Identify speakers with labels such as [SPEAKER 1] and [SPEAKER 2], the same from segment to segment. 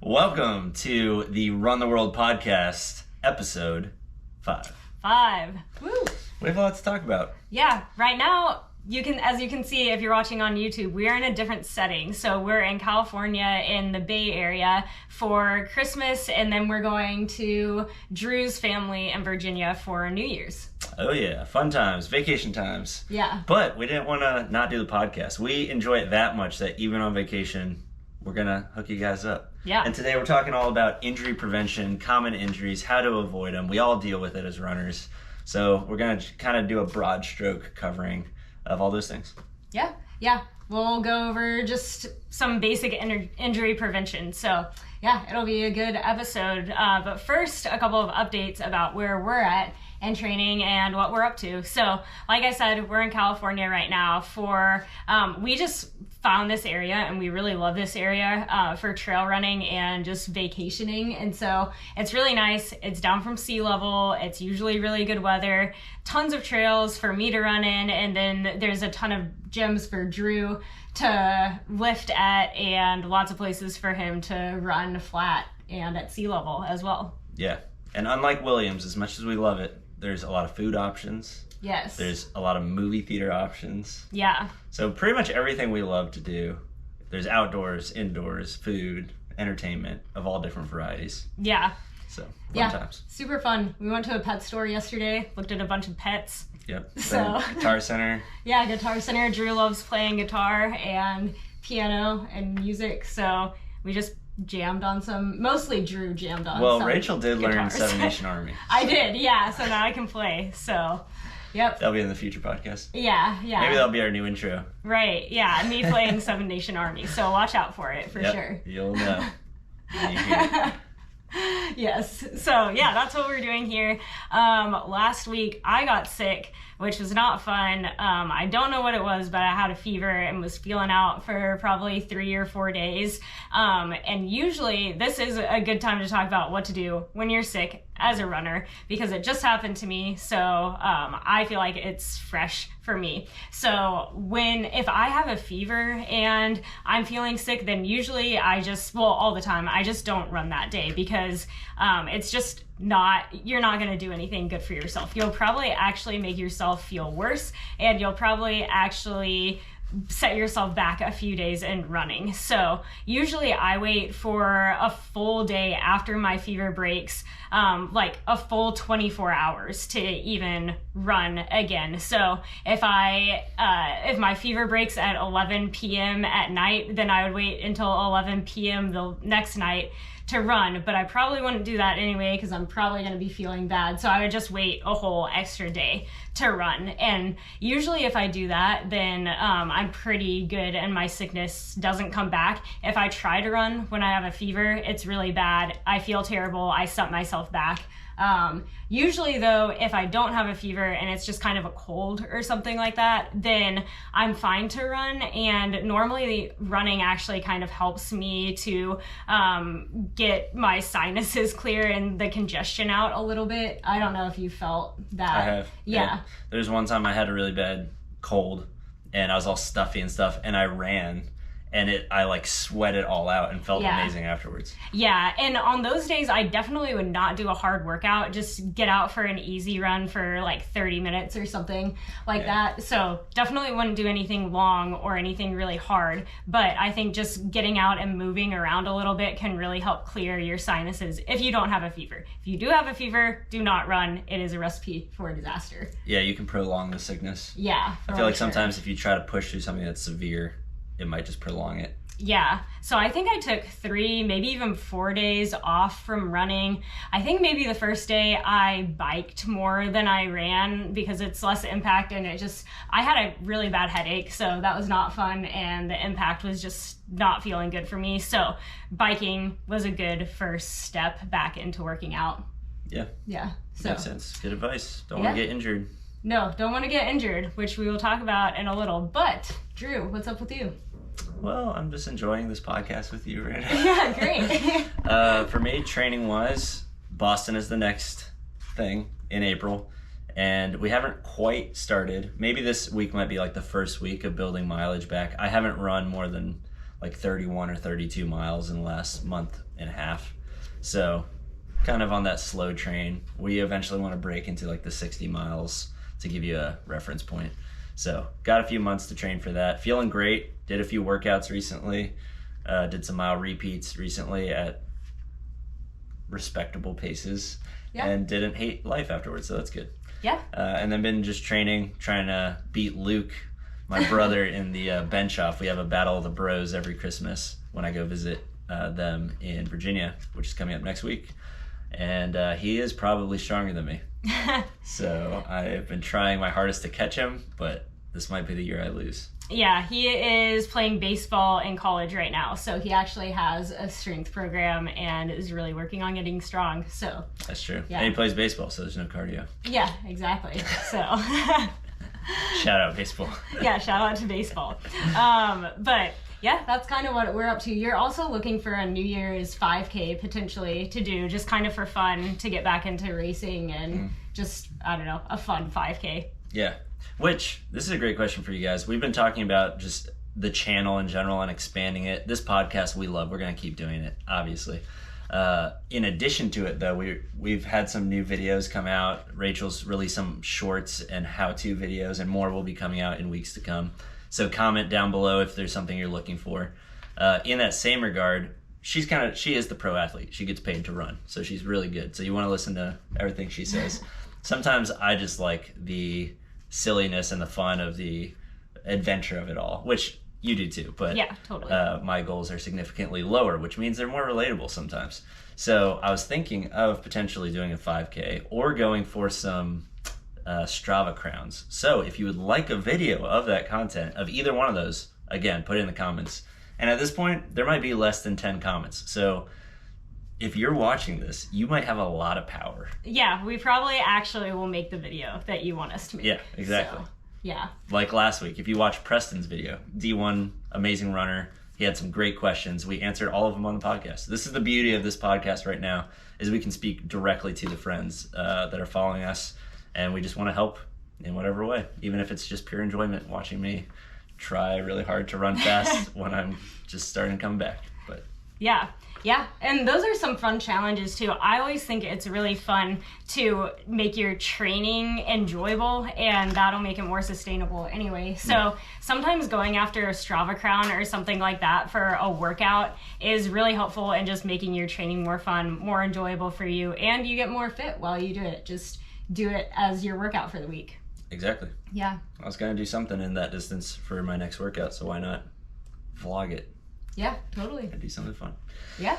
[SPEAKER 1] Welcome to the Run the World podcast, episode 5.
[SPEAKER 2] 5. Woo!
[SPEAKER 1] We have a lot to talk about.
[SPEAKER 2] Yeah, right now, as you can see if you're watching on YouTube, we are in a different setting. So we're in California in the Bay Area for Christmas, and then we're going to Drew's family in Virginia for New Year's.
[SPEAKER 1] Oh yeah, fun times, vacation times.
[SPEAKER 2] Yeah.
[SPEAKER 1] But we didn't want to not do the podcast. We enjoy it that much that even on vacation, we're going to hook you guys up.
[SPEAKER 2] Yeah.
[SPEAKER 1] And today we're talking all about injury prevention, common injuries, how to avoid them. We all deal with it as runners. So we're going to kind of do a broad stroke covering of all those things.
[SPEAKER 2] Yeah. We'll go over just some basic injury prevention. So yeah, it'll be a good episode. But first, a couple of updates about where we're at and training and what we're up to. So like I said, we're in California right now for, we just found this area and we really love this area for trail running and just vacationing. And so it's really nice. It's down from sea level. It's usually really good weather, tons of trails for me to run in. And then there's a ton of gyms for Drew to lift at and lots of places for him to run flat and at sea level as well.
[SPEAKER 1] Yeah. And unlike Williams, as much as we love it, there's a lot of food options.
[SPEAKER 2] Yes.
[SPEAKER 1] There's a lot of movie theater options.
[SPEAKER 2] Yeah.
[SPEAKER 1] So pretty much everything we love to do. There's outdoors, indoors, food, entertainment of all different varieties.
[SPEAKER 2] Yeah.
[SPEAKER 1] So fun times.
[SPEAKER 2] Super fun. We went to a pet store yesterday, looked at a bunch of pets.
[SPEAKER 1] Yep.
[SPEAKER 2] So
[SPEAKER 1] Guitar Center.
[SPEAKER 2] Yeah, Guitar Center. Drew loves playing guitar and piano and music, so we just jammed on mostly Drew jammed on some
[SPEAKER 1] Rachel did learn
[SPEAKER 2] guitars.
[SPEAKER 1] Seven Nation Army.
[SPEAKER 2] I did, yeah, so now I can play, so, yep.
[SPEAKER 1] That'll be in the future podcast.
[SPEAKER 2] Yeah.
[SPEAKER 1] Maybe that'll be our new intro.
[SPEAKER 2] Right, yeah, me playing Seven Nation Army, so watch out for it, for sure.
[SPEAKER 1] You'll know. When you hear it.
[SPEAKER 2] Yes, so yeah, that's what we're doing here. Last week I got sick, which was not fun. I don't know what it was, but I had a fever and was feeling out for probably 3 or 4 days. And usually this is a good time to talk about what to do when you're sick as a runner, because it just happened to me. So I feel like it's fresh for me. So if I have a fever and I'm feeling sick, then usually all the time, I just don't run that day, because it's just you're not going to do anything good for yourself. You'll probably actually make yourself feel worse, and you'll probably actually set yourself back a few days in running. So usually I wait for a full day after my fever breaks, like a full 24 hours to even run again. So if my fever breaks at 11 p.m. at night, then I would wait until 11 p.m. the next night to run, but I probably wouldn't do that anyway, because I'm probably going to be feeling bad. So I would just wait a whole extra day to run. And usually if I do that, then I'm pretty good and my sickness doesn't come back. If I try to run when I have a fever, it's really bad. I feel terrible. I set myself back. Usually though, if I don't have a fever and it's just kind of a cold or something like that, then I'm fine to run. And normally running actually kind of helps me to get my sinuses clear and the congestion out a little bit. I don't know if you felt that.
[SPEAKER 1] I have.
[SPEAKER 2] Yeah.
[SPEAKER 1] There's one time I had a really bad cold and I was all stuffy and stuff, and I ran. And I like sweat it all out and felt amazing afterwards. Yeah,
[SPEAKER 2] and on those days, I definitely would not do a hard workout. Just get out for an easy run for like 30 minutes or something like that. So definitely wouldn't do anything long or anything really hard. But I think just getting out and moving around a little bit can really help clear your sinuses if you don't have a fever. If you do have a fever, do not run. It is a recipe for a disaster.
[SPEAKER 1] Yeah, you can prolong the sickness.
[SPEAKER 2] Yeah,
[SPEAKER 1] I feel like sometimes if you try to push through something that's severe, it might just prolong it.
[SPEAKER 2] Yeah, so I think I took 3, maybe even 4 days off from running. I think maybe the first day I biked more than I ran because it's less impact, and I had a really bad headache, so that was not fun, and the impact was just not feeling good for me. So biking was a good first step back into working out.
[SPEAKER 1] Yeah.
[SPEAKER 2] So
[SPEAKER 1] makes sense. Good advice. Don't want to get injured.
[SPEAKER 2] No, don't want to get injured, which we will talk about in a little. But Drew, what's up with you?
[SPEAKER 1] Well, I'm just enjoying this podcast with you right now.
[SPEAKER 2] Yeah, great.
[SPEAKER 1] For me, training-wise, Boston is the next thing in April, and we haven't quite started. Maybe this week might be like the first week of building mileage back. I haven't run more than like 31 or 32 miles in the last month in half. So kind of on that slow train. We eventually want to break into like the 60 miles to give you a reference point. So got a few months to train for that. Feeling great. Did a few workouts recently. Did some mile repeats recently at respectable paces. Yeah. And didn't hate life afterwards, so that's good.
[SPEAKER 2] Yeah.
[SPEAKER 1] And then been just training, trying to beat Luke, my brother, in the bench off. We have a Battle of the Bros every Christmas when I go visit them in Virginia, which is coming up next week. And he is probably stronger than me. So I've been trying my hardest to catch him, but this might be the year I lose.
[SPEAKER 2] Yeah, he is playing baseball in college right now. So he actually has a strength program and is really working on getting strong. So
[SPEAKER 1] that's true.
[SPEAKER 2] Yeah.
[SPEAKER 1] And he plays baseball, so there's no cardio.
[SPEAKER 2] Yeah, exactly. So
[SPEAKER 1] shout out baseball.
[SPEAKER 2] Yeah, shout out to baseball. But yeah, that's kind of what we're up to. You're also looking for a New Year's 5K potentially to do, just kind of for fun, to get back into racing and just, I don't know, a fun 5K.
[SPEAKER 1] Yeah. Which, this is a great question for you guys. We've been talking about just the channel in general and expanding it. This podcast we love. We're going to keep doing it, obviously. In addition to it, though, we've had some new videos come out. Rachel's released some shorts and how-to videos, and more will be coming out in weeks to come. So comment down below if there's something you're looking for. In that same regard, she is the pro athlete. She gets paid to run, so she's really good. So you want to listen to everything she says. Sometimes I just like the silliness and the fun of the adventure of it all, which you do too, but
[SPEAKER 2] yeah, totally.
[SPEAKER 1] My goals are significantly lower, which means they're more relatable sometimes. So I was thinking of potentially doing a 5K or going for some Strava crowns. So if you would like a video of that content, of either one of those, again, put it in the comments. And at this point, there might be less than 10 comments. So if you're watching this, you might have a lot of power.
[SPEAKER 2] Yeah, we probably actually will make the video that you want us to make.
[SPEAKER 1] Yeah, exactly.
[SPEAKER 2] So, yeah.
[SPEAKER 1] Like last week, if you watch Preston's video, D1, amazing runner. He had some great questions. We answered all of them on the podcast. This is the beauty of this podcast right now, is we can speak directly to the friends that are following us, and we just want to help in whatever way, even if it's just pure enjoyment watching me try really hard to run fast when I'm just starting to come back. But
[SPEAKER 2] yeah, and those are some fun challenges too. I always think it's really fun to make your training enjoyable, and that'll make it more sustainable anyway. So sometimes going after a Strava crown or something like that for a workout is really helpful in just making your training more fun, more enjoyable for you, and you get more fit while you do it. Just do it as your workout for the week.
[SPEAKER 1] Exactly.
[SPEAKER 2] Yeah.
[SPEAKER 1] I was going to do something in that distance for my next workout, so why not vlog it?
[SPEAKER 2] Yeah, totally.
[SPEAKER 1] And do something fun.
[SPEAKER 2] Yeah.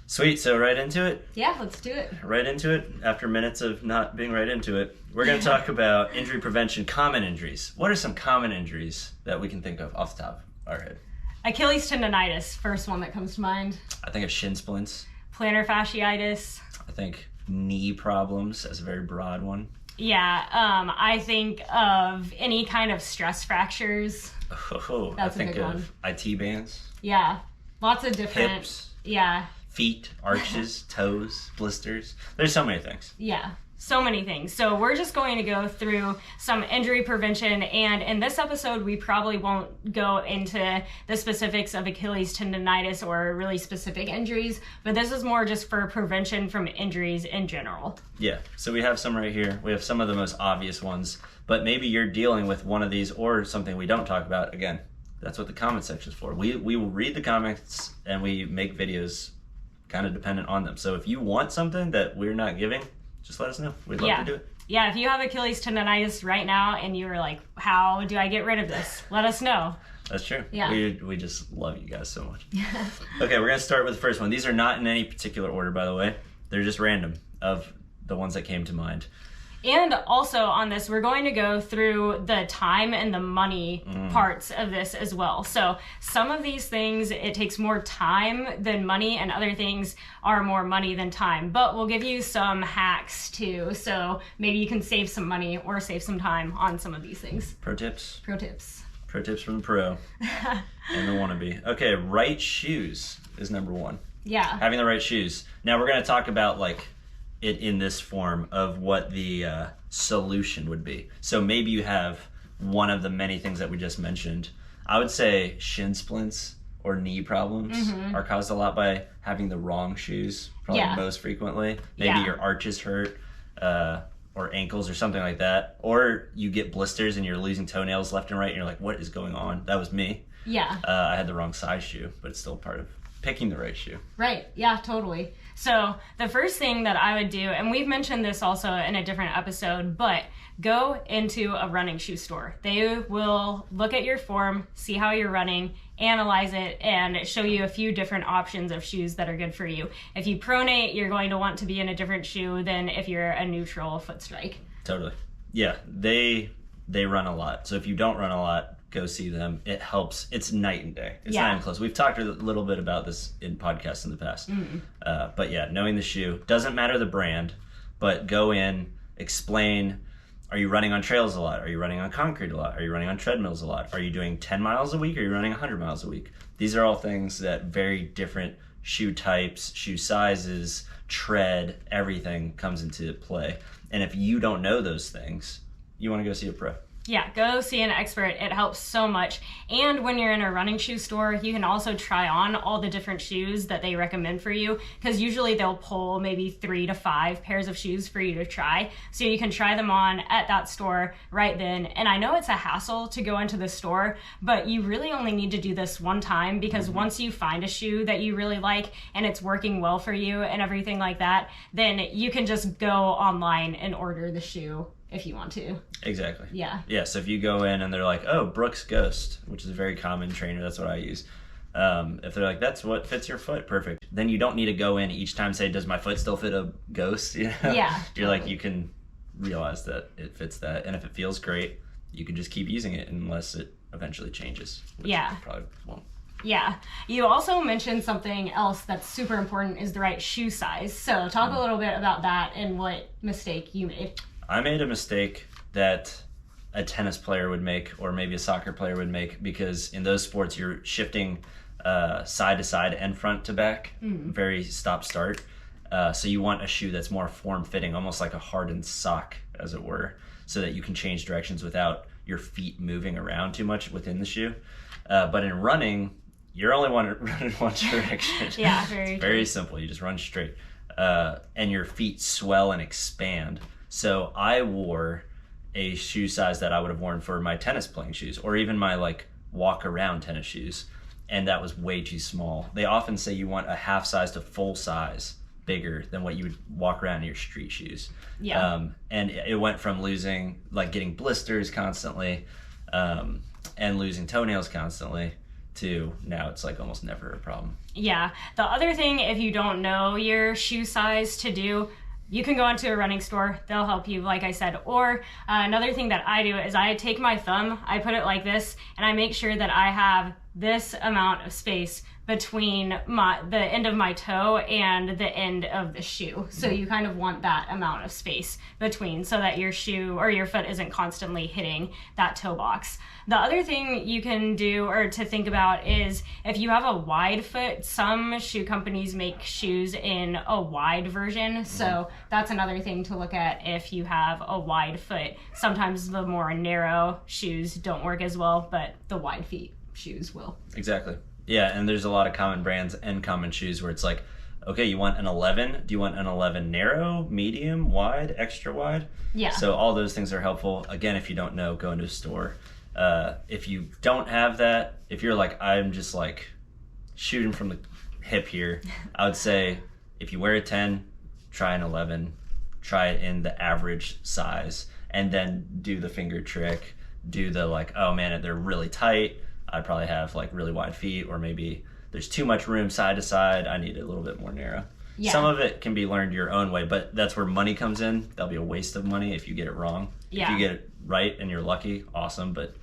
[SPEAKER 1] Sweet, so right into it?
[SPEAKER 2] Yeah, let's do it.
[SPEAKER 1] Right into it. After minutes of not being right into it, we're going to talk about injury prevention, common injuries. What are some common injuries that we can think of off the top of our head?
[SPEAKER 2] Achilles tendonitis, first one that comes to mind.
[SPEAKER 1] I think of shin splints.
[SPEAKER 2] Plantar fasciitis.
[SPEAKER 1] I think knee problems as a very broad one.
[SPEAKER 2] Yeah, I think of any kind of stress fractures.
[SPEAKER 1] Oh,
[SPEAKER 2] That's
[SPEAKER 1] I think
[SPEAKER 2] a big
[SPEAKER 1] of
[SPEAKER 2] one.
[SPEAKER 1] IT bands.
[SPEAKER 2] Yeah, lots of different.
[SPEAKER 1] Hips.
[SPEAKER 2] Yeah.
[SPEAKER 1] Feet, arches, toes, blisters. There's so many things.
[SPEAKER 2] Yeah, so many things. So we're just going to go through some injury prevention, and in this episode we probably won't go into the specifics of Achilles tendonitis or really specific injuries, but this is more just for prevention from injuries in general.
[SPEAKER 1] Yeah, so we have some right here. We have some of the most obvious ones, but maybe you're dealing with one of these or something we don't talk about. Again, that's what the comment section is for. We will read the comments and we make videos kind of dependent on them. So if you want something that we're not giving, just let us know. We'd love to do it.
[SPEAKER 2] Yeah, if you have Achilles tendonitis right now and you're like, how do I get rid of this? Let us know.
[SPEAKER 1] That's true.
[SPEAKER 2] Yeah.
[SPEAKER 1] We just love you guys so much. Okay, we're going to start with the first one. These are not in any particular order, by the way. They're just random of the ones that came to mind.
[SPEAKER 2] And also on this, we're going to go through the time and the money parts of this as well. So some of these things, it takes more time than money, and other things are more money than time. But we'll give you some hacks too. So maybe you can save some money or save some time on some of these things.
[SPEAKER 1] Pro tips.
[SPEAKER 2] Pro tips.
[SPEAKER 1] Pro tips from the pro and the wannabe. Okay, right shoes is number one.
[SPEAKER 2] Yeah.
[SPEAKER 1] Having the right shoes. Now we're going to talk about like it in this form of what the solution would be. So maybe you have one of the many things that we just mentioned. I would say shin splints or knee problems are caused a lot by having the wrong shoes, probably most frequently. Maybe your arches hurt, or ankles or something like that. Or you get blisters and you're losing toenails left and right and you're like, what is going on? That was me.
[SPEAKER 2] Yeah.
[SPEAKER 1] I had the wrong size shoe, but it's still part of picking the right shoe.
[SPEAKER 2] Right. Yeah, totally. So the first thing that I would do, and we've mentioned this also in a different episode, but go into a running shoe store. They will look at your form, see how you're running, analyze it, and show you a few different options of shoes that are good for you. If you pronate, you're going to want to be in a different shoe than if you're a neutral foot strike.
[SPEAKER 1] Totally. Yeah, they run a lot. So if you don't run a lot, go see them. It helps. It's night and day. It's not even close. We've talked a little bit about this in podcasts in the past. But yeah, knowing the shoe, doesn't matter the brand, but go in, explain, are you running on trails a lot? Are you running on concrete a lot? Are you running on treadmills a lot? Are you doing 10 miles a week? Are you running 100 miles a week? These are all things that very different shoe types, shoe sizes, tread, everything comes into play. And if you don't know those things, you want to go see a pro.
[SPEAKER 2] Yeah, go see an expert. It helps so much. And when you're in a running shoe store, you can also try on all the different shoes that they recommend for you, because usually they'll pull maybe 3 to 5 pairs of shoes for you to try. So you can try them on at that store right then. And I know it's a hassle to go into the store, but you really only need to do this one time, because once you find a shoe that you really like and it's working well for you and everything like that, then you can just go online and order the shoe if you want to.
[SPEAKER 1] Exactly.
[SPEAKER 2] Yeah.
[SPEAKER 1] Yeah, so if you go in and they're like, oh, Brooks Ghost, which is a very common trainer, that's what I use. If they're like, that's what fits your foot, perfect. Then you don't need to go in each time say, does my foot still fit a Ghost? You know?
[SPEAKER 2] Yeah.
[SPEAKER 1] You're like, you can realize that it fits that. And if it feels great, you can just keep using it unless it eventually changes. Which it probably won't.
[SPEAKER 2] Yeah. You also mentioned something else that's super important is the right shoe size. So talk a little bit about that and what mistake you made.
[SPEAKER 1] I made a mistake that a tennis player would make, or maybe a soccer player would make, because in those sports you're shifting side to side and front to back, very stop-start. So you want a shoe that's more form-fitting, almost like a hardened sock, as it were, so that you can change directions without your feet moving around too much within the shoe. But in running, you're only want to run in one direction.
[SPEAKER 2] Yeah,
[SPEAKER 1] very simple. You just run straight. And your feet swell and expand. So I wore a shoe size that I would have worn for my tennis playing shoes, or even my like walk around tennis shoes, and that was way too small. They often say you want a half size to full size bigger than what you would walk around in your street shoes.
[SPEAKER 2] Yeah.
[SPEAKER 1] And it went from getting blisters constantly, and losing toenails constantly, to now it's like almost never a problem.
[SPEAKER 2] Yeah. The other thing, if you don't know your shoe size to do, you can go into a running store. They'll help you, like I said. Or another thing that I do is I take my thumb, I put it like this, and I make sure that I have this amount of space between the end of my toe and the end of the shoe. So you kind of want that amount of space between, so that your shoe or your foot isn't constantly hitting that toe box. The other thing you can do or to think about is if you have a wide foot, some shoe companies make shoes in a wide version. So that's another thing to look at if you have a wide foot. Sometimes the more narrow shoes don't work as well, but the wide feet shoes will.
[SPEAKER 1] Exactly. Yeah, and there's a lot of common brands and common shoes where it's like, okay, you want an 11? Do you want an 11 narrow, medium, wide, extra wide?
[SPEAKER 2] Yeah.
[SPEAKER 1] So all those things are helpful. Again, if you don't know, go into a store. If you don't have that, if you're like, I'm just like shooting from the hip here, I would say if you wear a 10, try an 11, try it in the average size, and then do the finger trick, do the like, oh man, they're really tight. I probably have like really wide feet, or maybe there's too much room side to side. I need it a little bit more narrow. Yeah. Some of it can be learned your own way, but that's where money comes in. That'll be a waste of money if you get it wrong. Yeah. If you get it right and you're lucky, awesome, but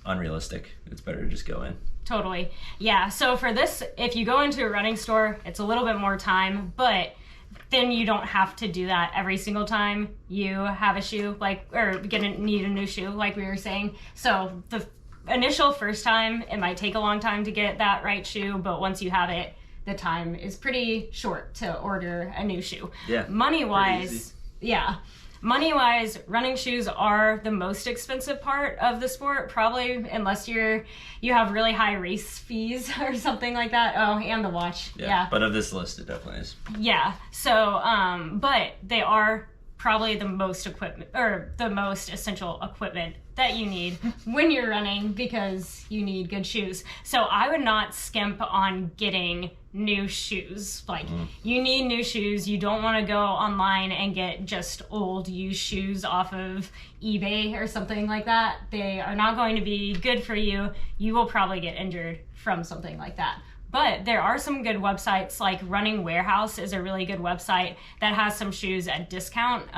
[SPEAKER 1] unrealistic. It's better to just go in.
[SPEAKER 2] Totally. Yeah. So for this, if you go into a running store, it's a little bit more time, but then you don't have to do that every single time you have a shoe, or need a new shoe, like we were saying. So the initial first time, it might take a long time to get that right shoe, but once you have it, the time is pretty short to order a new shoe.
[SPEAKER 1] Yeah.
[SPEAKER 2] Money-wise, yeah. money-wise, running shoes are the most expensive part of the sport, probably, unless you have really high race fees or something like that. Oh, and the watch. Yeah.
[SPEAKER 1] But of this list, it definitely is.
[SPEAKER 2] Yeah. So, but they are probably the most essential equipment that you need when you're running, because you need good shoes. So I would not skimp on getting new shoes. Like, you need new shoes. You don't want to go online and get just old used shoes off of eBay or something like that. They are not going to be good for you. You will probably get injured from something like that. But there are some good websites, like Running Warehouse is a really good website that has some shoes at discount,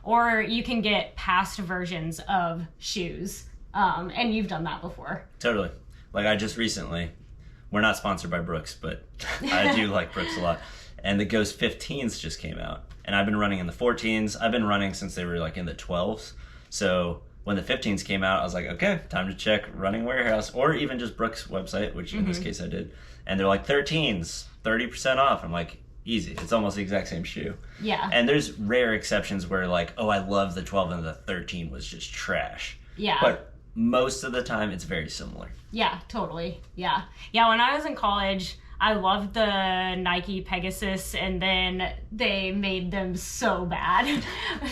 [SPEAKER 2] or you can get past versions of shoes, and you've done that before.
[SPEAKER 1] Totally. Like, I just recently, we're not sponsored by Brooks, but I do like Brooks a lot, and the Ghost 15s just came out, and I've been running in the 14s. I've been running since they were like in the 12s, so when the 15s came out, I was like, okay, time to check Running Warehouse, or even just Brooks' website, which in this case I did. And they're like 13s, 30% off. I'm like, easy. It's almost the exact same shoe.
[SPEAKER 2] Yeah.
[SPEAKER 1] And there's rare exceptions where like, oh, I love the 12 and the 13 was just trash.
[SPEAKER 2] Yeah.
[SPEAKER 1] But most of the time, it's very similar.
[SPEAKER 2] Yeah, totally. Yeah. Yeah, when I was in college, I loved the Nike Pegasus, and then they made them so bad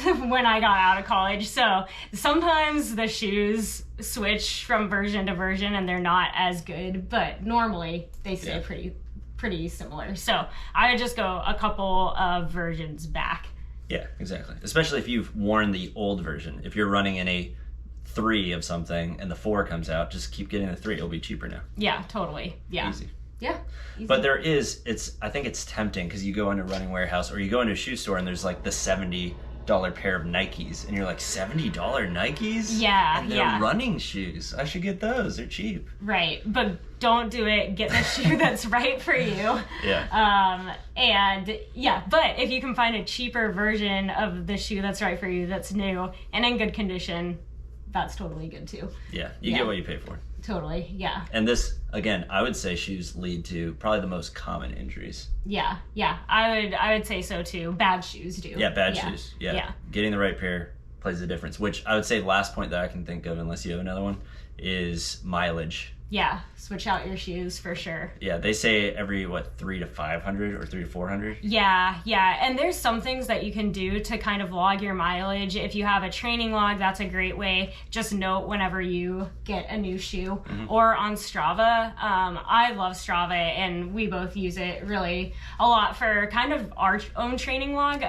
[SPEAKER 2] when I got out of college. So sometimes the shoes switch from version to version and they're not as good, but normally they stay pretty similar. So I would just go a couple of versions back.
[SPEAKER 1] Yeah, exactly. Especially if you've worn the old version. If you're running in a 3 of something and the 4 comes out, just keep getting the 3. It'll be cheaper now.
[SPEAKER 2] Yeah, totally. Yeah.
[SPEAKER 1] Easy.
[SPEAKER 2] Yeah. Easy.
[SPEAKER 1] But I think it's tempting because you go into Running Warehouse or you go into a shoe store and there's like the $70 pair of Nikes and you're like, $70 Nikes?
[SPEAKER 2] Yeah.
[SPEAKER 1] And they're running shoes. I should get those. They're cheap.
[SPEAKER 2] Right. But don't do it. Get the shoe that's right for you.
[SPEAKER 1] Yeah.
[SPEAKER 2] But if you can find a cheaper version of the shoe that's right for you, that's new and in good condition, that's totally good too.
[SPEAKER 1] Yeah. You get what you pay for.
[SPEAKER 2] Totally, yeah.
[SPEAKER 1] And this, again, I would say shoes lead to probably the most common injuries.
[SPEAKER 2] Yeah, I would say so too. Bad shoes do.
[SPEAKER 1] Yeah, bad shoes. Yeah. Getting the right pair plays the difference, which I would say last point that I can think of, unless you have another one, is mileage.
[SPEAKER 2] Yeah, switch out your shoes for sure.
[SPEAKER 1] Yeah, they say every, 3 to 500 or 3 to 400?
[SPEAKER 2] Yeah. And there's some things that you can do to kind of log your mileage. If you have a training log, that's a great way. Just note whenever you get a new shoe. Or on Strava. I love Strava, and we both use it really a lot for kind of our own training log,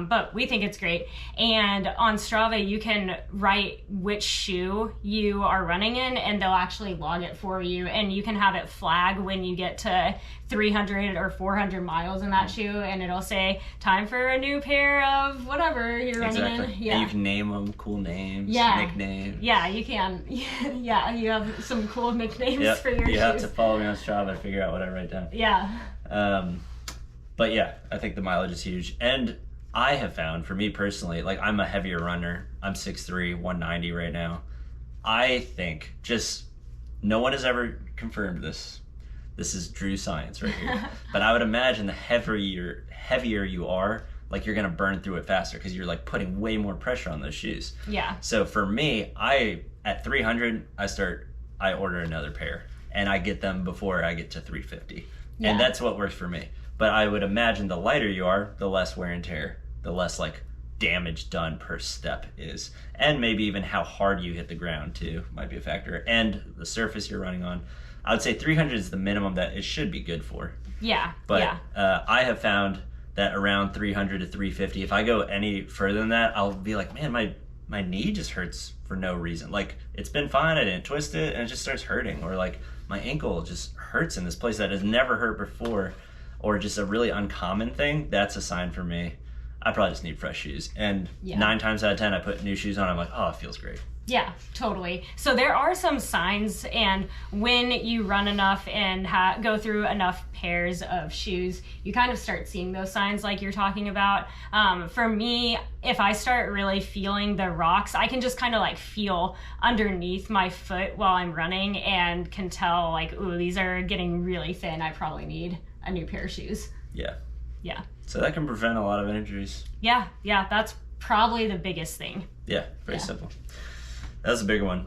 [SPEAKER 2] but we think it's great. And on Strava, you can write which shoe you are running in, and they'll actually log it for you, and you can have it flag when you get to 300 or 400 miles in that shoe, and it'll say time for a new pair of whatever you're running in. Yeah.
[SPEAKER 1] And you can name them cool names, nicknames.
[SPEAKER 2] Yeah, you can. Yeah, you have some cool nicknames for your shoes.
[SPEAKER 1] You have to follow me on Strava to figure out what I write down.
[SPEAKER 2] Yeah.
[SPEAKER 1] But yeah, I think the mileage is huge. And I have found, for me personally, like, I'm a heavier runner. I'm 6'3", 190 right now. I think no one has ever confirmed this. This is Drew science right here. But I would imagine the heavier you are, like, you're gonna burn through it faster because you're like putting way more pressure on those shoes.
[SPEAKER 2] Yeah.
[SPEAKER 1] So for me, at 300, I order another pair and I get them before I get to 350. Yeah. And that's what works for me. But I would imagine the lighter you are, the less wear and tear, the less like damage done per step is. And maybe even how hard you hit the ground too might be a factor. And the surface you're running on. I would say 300 is the minimum that it should be good for.
[SPEAKER 2] Yeah.
[SPEAKER 1] But I have found that around 300 to 350, if I go any further than that, I'll be like, man, my knee just hurts for no reason. Like, it's been fine, I didn't twist it, and it just starts hurting. Or like, my ankle just hurts in this place that has never hurt before. Or just a really uncommon thing. That's a sign for me. I probably just need fresh shoes. And 9 times out of 10, I put new shoes on, I'm like, oh, it feels great.
[SPEAKER 2] Yeah, totally. So there are some signs, and when you run enough and go through enough pairs of shoes, you kind of start seeing those signs like you're talking about. For me, if I start really feeling the rocks, I can just kind of like feel underneath my foot while I'm running and can tell like, ooh, these are getting really thin. I probably need a new pair of shoes.
[SPEAKER 1] Yeah.
[SPEAKER 2] Yeah.
[SPEAKER 1] So that can prevent a lot of injuries.
[SPEAKER 2] Yeah, that's probably the biggest thing.
[SPEAKER 1] Yeah, very simple. That was a bigger one.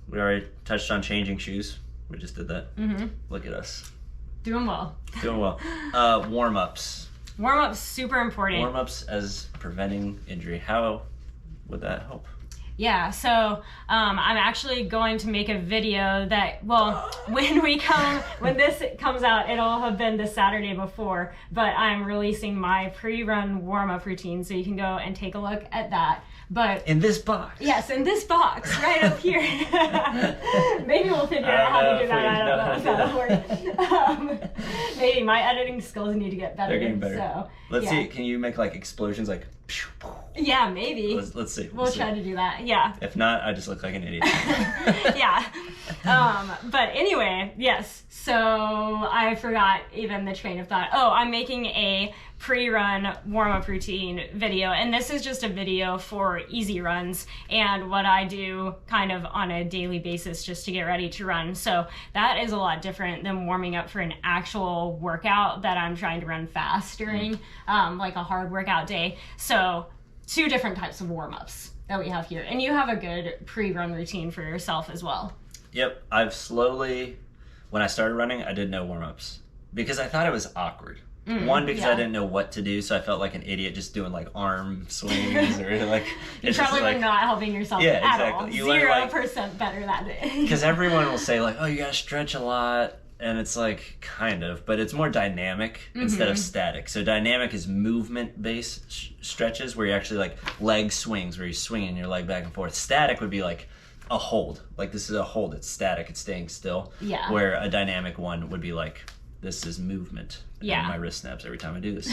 [SPEAKER 1] We already touched on changing shoes. We just did that.
[SPEAKER 2] Mm-hmm.
[SPEAKER 1] Look at us.
[SPEAKER 2] Doing well.
[SPEAKER 1] Doing well. Warm-ups.
[SPEAKER 2] Warm-ups, super important.
[SPEAKER 1] Warm-ups as preventing injury. How would that help?
[SPEAKER 2] Yeah, so I'm actually going to make a video that, well, when this comes out, it'll have been the Saturday before, but I'm releasing my pre-run warm-up routine, so you can go and take a look at that. But
[SPEAKER 1] in this box.
[SPEAKER 2] Yes, in this box, right up here. Maybe we'll figure out how to do that. I don't know if that'll work. Maybe my editing skills need to get better.
[SPEAKER 1] They're getting better.
[SPEAKER 2] So,
[SPEAKER 1] let's see, can you make like explosions like...
[SPEAKER 2] Yeah, maybe.
[SPEAKER 1] Let's see.
[SPEAKER 2] We'll try to do that. Yeah.
[SPEAKER 1] If not, I just look like an idiot.
[SPEAKER 2] Yeah. But anyway, yes. So I forgot even the train of thought. Oh, I'm making a pre-run warm-up routine video, and this is just a video for easy runs and what I do kind of on a daily basis just to get ready to run. So that is a lot different than warming up for an actual workout that I'm trying to run fast during, like a hard workout day. So 2 different types of warm-ups that we have here, and you have a good pre-run routine for yourself as well.
[SPEAKER 1] Yep, I've slowly, when I started running, I did no warm-ups because I thought it was awkward. One, because I didn't know what to do, so I felt like an idiot just doing like arm swings or like...
[SPEAKER 2] You probably were not helping yourself at all.
[SPEAKER 1] You
[SPEAKER 2] 0% better that day.
[SPEAKER 1] Because everyone will say like, oh, you gotta stretch a lot, and it's like, kind of, but it's more dynamic instead of static. So dynamic is movement-based stretches where you actually like leg swings, where you're swinging your leg back and forth. Static would be like a hold. Like this is a hold, it's static, it's staying still.
[SPEAKER 2] Yeah.
[SPEAKER 1] Where a dynamic one would be like, this is movement.
[SPEAKER 2] Yeah.
[SPEAKER 1] And my wrist snaps every time I do this.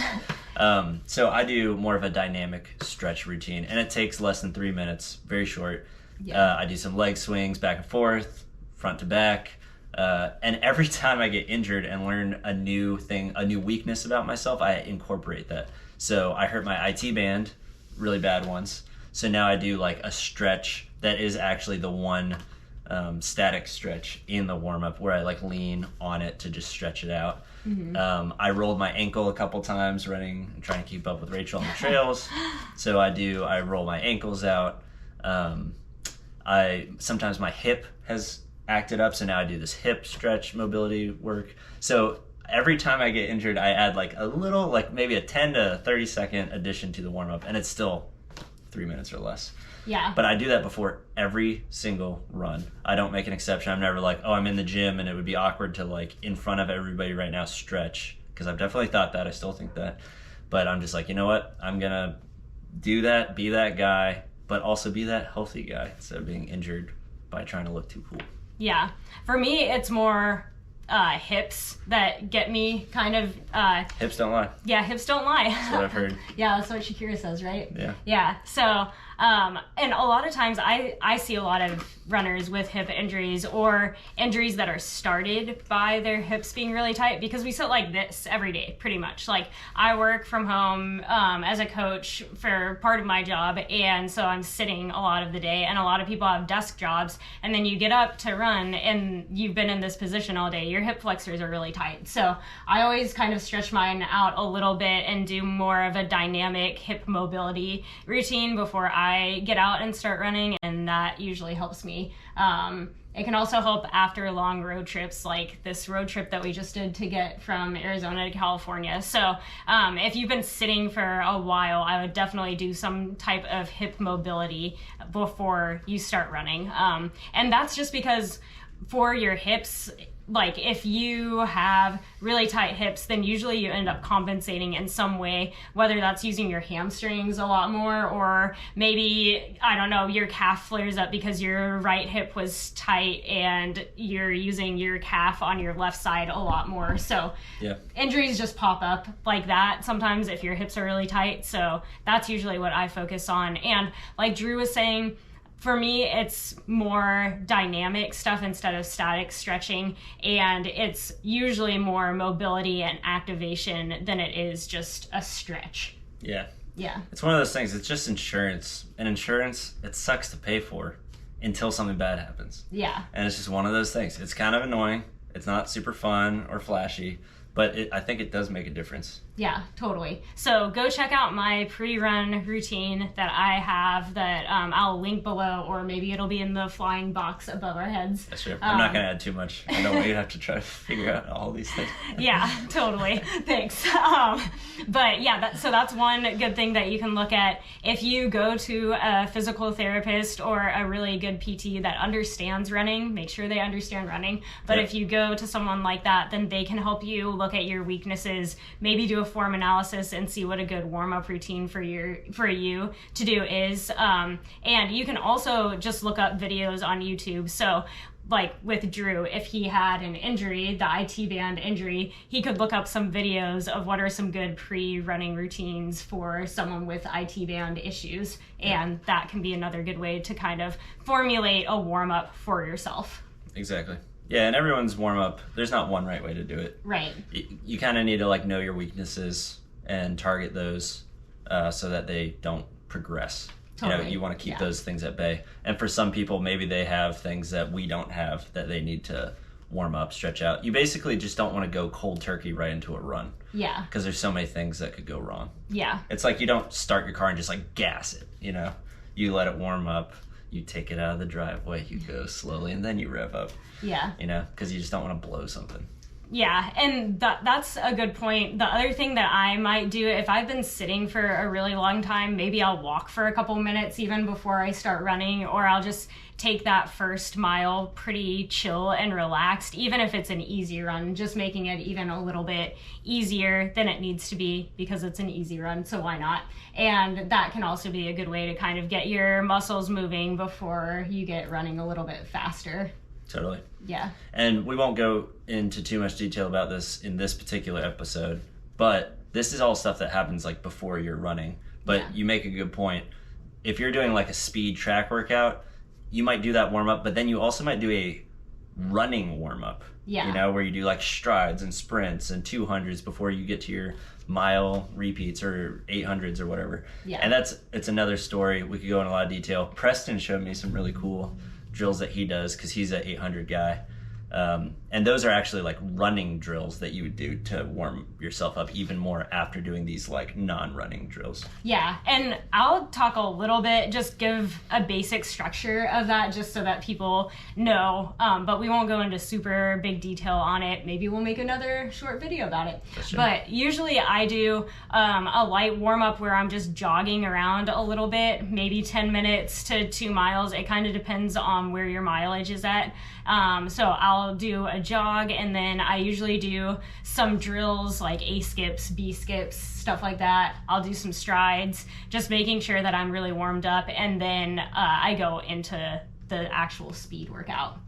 [SPEAKER 1] So I do more of a dynamic stretch routine, and it takes less than 3 minutes, very short. Yeah. I do some leg swings back and forth, front to back. And every time I get injured and learn a new thing, a new weakness about myself, I incorporate that. So I hurt my IT band really bad once. So now I do like a stretch that is actually the one static stretch in the warm-up where I like lean on it to just stretch it out. I rolled my ankle a couple times running and trying to keep up with Rachel on the trails. So I roll my ankles out. Sometimes my hip has acted up, so now I do this hip stretch mobility work. So every time I get injured, I add like a little, like maybe a 10 to 30 second addition to the warm-up, and it's still 3 minutes or less.
[SPEAKER 2] Yeah.
[SPEAKER 1] But I do that before every single run. I don't make an exception. I'm never like, oh, I'm in the gym and it would be awkward to like in front of everybody right now stretch, because I've definitely thought that. I still think that. But I'm just like, you know what? I'm going to do that, be that guy, but also be that healthy guy instead of being injured by trying to look too cool.
[SPEAKER 2] Yeah. For me, it's more hips that get me kind of...
[SPEAKER 1] hips don't lie.
[SPEAKER 2] Yeah, hips don't lie.
[SPEAKER 1] That's what I've heard.
[SPEAKER 2] Yeah, that's what Shakira says, right?
[SPEAKER 1] Yeah.
[SPEAKER 2] Yeah, so... and a lot of times I see a lot of runners with hip injuries or injuries that are started by their hips being really tight, because we sit like this every day, pretty much. Like I work from home as a coach for part of my job, and so I'm sitting a lot of the day, and a lot of people have desk jobs, and then you get up to run and you've been in this position all day. Your hip flexors are really tight. So I always kind of stretch mine out a little bit and do more of a dynamic hip mobility routine before I get out and start running, and that usually helps me. It can also help after long road trips, like this road trip that we just did to get from Arizona to California. So if you've been sitting for a while, I would definitely do some type of hip mobility before you start running. And that's just because for your hips, like if you have really tight hips, then usually you end up compensating in some way, whether that's using your hamstrings a lot more, or maybe, I don't know, your calf flares up because your right hip was tight and you're using your calf on your left side a lot more. So yeah, injuries just pop up like that sometimes if your hips are really tight. So that's usually what I focus on. And like Drew was saying, for me, it's more dynamic stuff instead of static stretching, and it's usually more mobility and activation than it is just a stretch.
[SPEAKER 1] Yeah.
[SPEAKER 2] Yeah.
[SPEAKER 1] It's one of those things, it's just insurance. And insurance, it sucks to pay for until something bad happens.
[SPEAKER 2] Yeah.
[SPEAKER 1] And it's just one of those things. It's kind of annoying. It's not super fun or flashy, but I think it does make a difference.
[SPEAKER 2] Yeah, totally. So go check out my pre-run routine that I have that I'll link below, or maybe it'll be in the flying box above our heads.
[SPEAKER 1] That's true. I'm not going to add too much. I don't want you to have to try to figure out all these things.
[SPEAKER 2] Yeah, totally. Thanks. But yeah, so that's one good thing that you can look at. If you go to a physical therapist or a really good PT that understands running, make sure they understand running. But if you go to someone like that, then they can help you look at your weaknesses, maybe do a form analysis and see what a good warm-up routine for you to do is. And you can also just look up videos on YouTube. So like with Drew, if he had an injury, the IT band injury, he could look up some videos of what are some good pre-running routines for someone with IT band issues. And that can be another good way to kind of formulate a warm-up for yourself.
[SPEAKER 1] Exactly. Yeah, and everyone's warm-up, there's not one right way to do it.
[SPEAKER 2] Right.
[SPEAKER 1] You kind of need to like know your weaknesses and target those so that they don't progress.
[SPEAKER 2] Totally.
[SPEAKER 1] You want to keep those things at bay. And for some people, maybe they have things that we don't have that they need to warm up, stretch out. You basically just don't want to go cold turkey right into a run.
[SPEAKER 2] Yeah.
[SPEAKER 1] Because there's so many things that could go wrong.
[SPEAKER 2] Yeah.
[SPEAKER 1] It's like you don't start your car and just like gas it, You let it warm up. You take it out of the driveway, you go slowly, and then you rev up.
[SPEAKER 2] Yeah.
[SPEAKER 1] Because you just don't want to blow something.
[SPEAKER 2] Yeah, and that's a good point. The other thing that I might do, if I've been sitting for a really long time, maybe I'll walk for a couple minutes even before I start running, or I'll just take that first mile pretty chill and relaxed, even if it's an easy run, just making it even a little bit easier than it needs to be because it's an easy run, so why not? And that can also be a good way to kind of get your muscles moving before you get running a little bit faster.
[SPEAKER 1] Totally.
[SPEAKER 2] Yeah.
[SPEAKER 1] And we won't go into too much detail about this in this particular episode, but this is all stuff that happens like before you're running. But you make a good point. If you're doing like a speed track workout, you might do that warm up, but then you also might do a running warm up.
[SPEAKER 2] Yeah.
[SPEAKER 1] Where you do like strides and sprints and 200s before you get to your mile repeats or 800s or whatever.
[SPEAKER 2] Yeah.
[SPEAKER 1] And it's another story. We could go in a lot of detail. Preston showed me some really cool drills that he does because he's an 800 guy. And those are actually like running drills that you would do to warm yourself up even more after doing these like non-running drills.
[SPEAKER 2] Yeah, and I'll talk a little bit, just give a basic structure of that just so that people know, but we won't go into super big detail on it. Maybe we'll make another short video about it.
[SPEAKER 1] Sure.
[SPEAKER 2] But usually I do a light warm-up where I'm just jogging around a little bit, maybe 10 minutes to 2 miles. It kind of depends on where your mileage is at. So I'll do a jog, and then I usually do some drills like A skips, B skips, stuff like that. I'll do some strides, just making sure that I'm really warmed up, and then I go into the actual speed workout.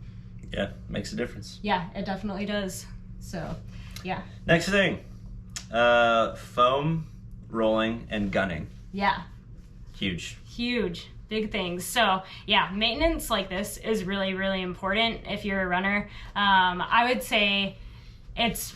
[SPEAKER 1] Yeah, makes a difference.
[SPEAKER 2] Yeah, it definitely does. So, yeah.
[SPEAKER 1] Next thing, foam rolling and gunning.
[SPEAKER 2] Yeah.
[SPEAKER 1] Huge.
[SPEAKER 2] Big things. So yeah, maintenance like this is really, really important if you're a runner. I would say it's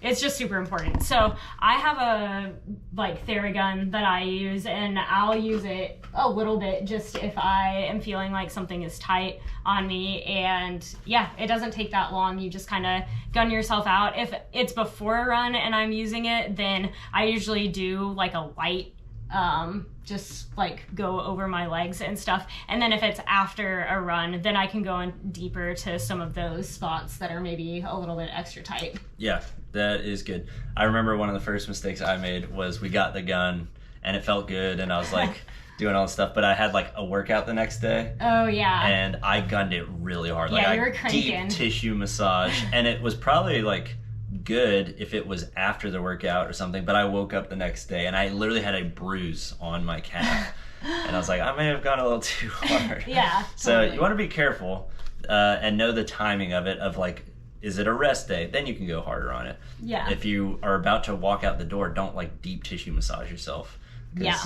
[SPEAKER 2] just super important. So I have a like Thera gun that I use, and I'll use it a little bit just if I am feeling like something is tight on me. And yeah, it doesn't take that long. You just kind of gun yourself out. If it's before a run and I'm using it, then I usually do like a light just like go over my legs and stuff. And then if it's after a run, then I can go in deeper to some of those spots that are maybe a little bit extra tight.
[SPEAKER 1] Yeah, that is good. I remember one of the first mistakes I made was we got the gun and it felt good and I was like doing all this stuff, but I had like a workout the next day.
[SPEAKER 2] Oh yeah.
[SPEAKER 1] And I gunned it really hard.
[SPEAKER 2] Yeah,
[SPEAKER 1] like
[SPEAKER 2] you were cranking.
[SPEAKER 1] Deep tissue massage. And it was probably like good if it was after the workout or something, but I woke up the next day and I literally had a bruise on my calf. And I was like, I may have gone a little too hard.
[SPEAKER 2] Yeah.
[SPEAKER 1] So
[SPEAKER 2] totally.
[SPEAKER 1] you want to be careful and know the timing of it, of like, is it a rest day? Then you can go harder on it.
[SPEAKER 2] Yeah.
[SPEAKER 1] If you are about to walk out the door, don't like deep tissue massage yourself.
[SPEAKER 2] Yeah.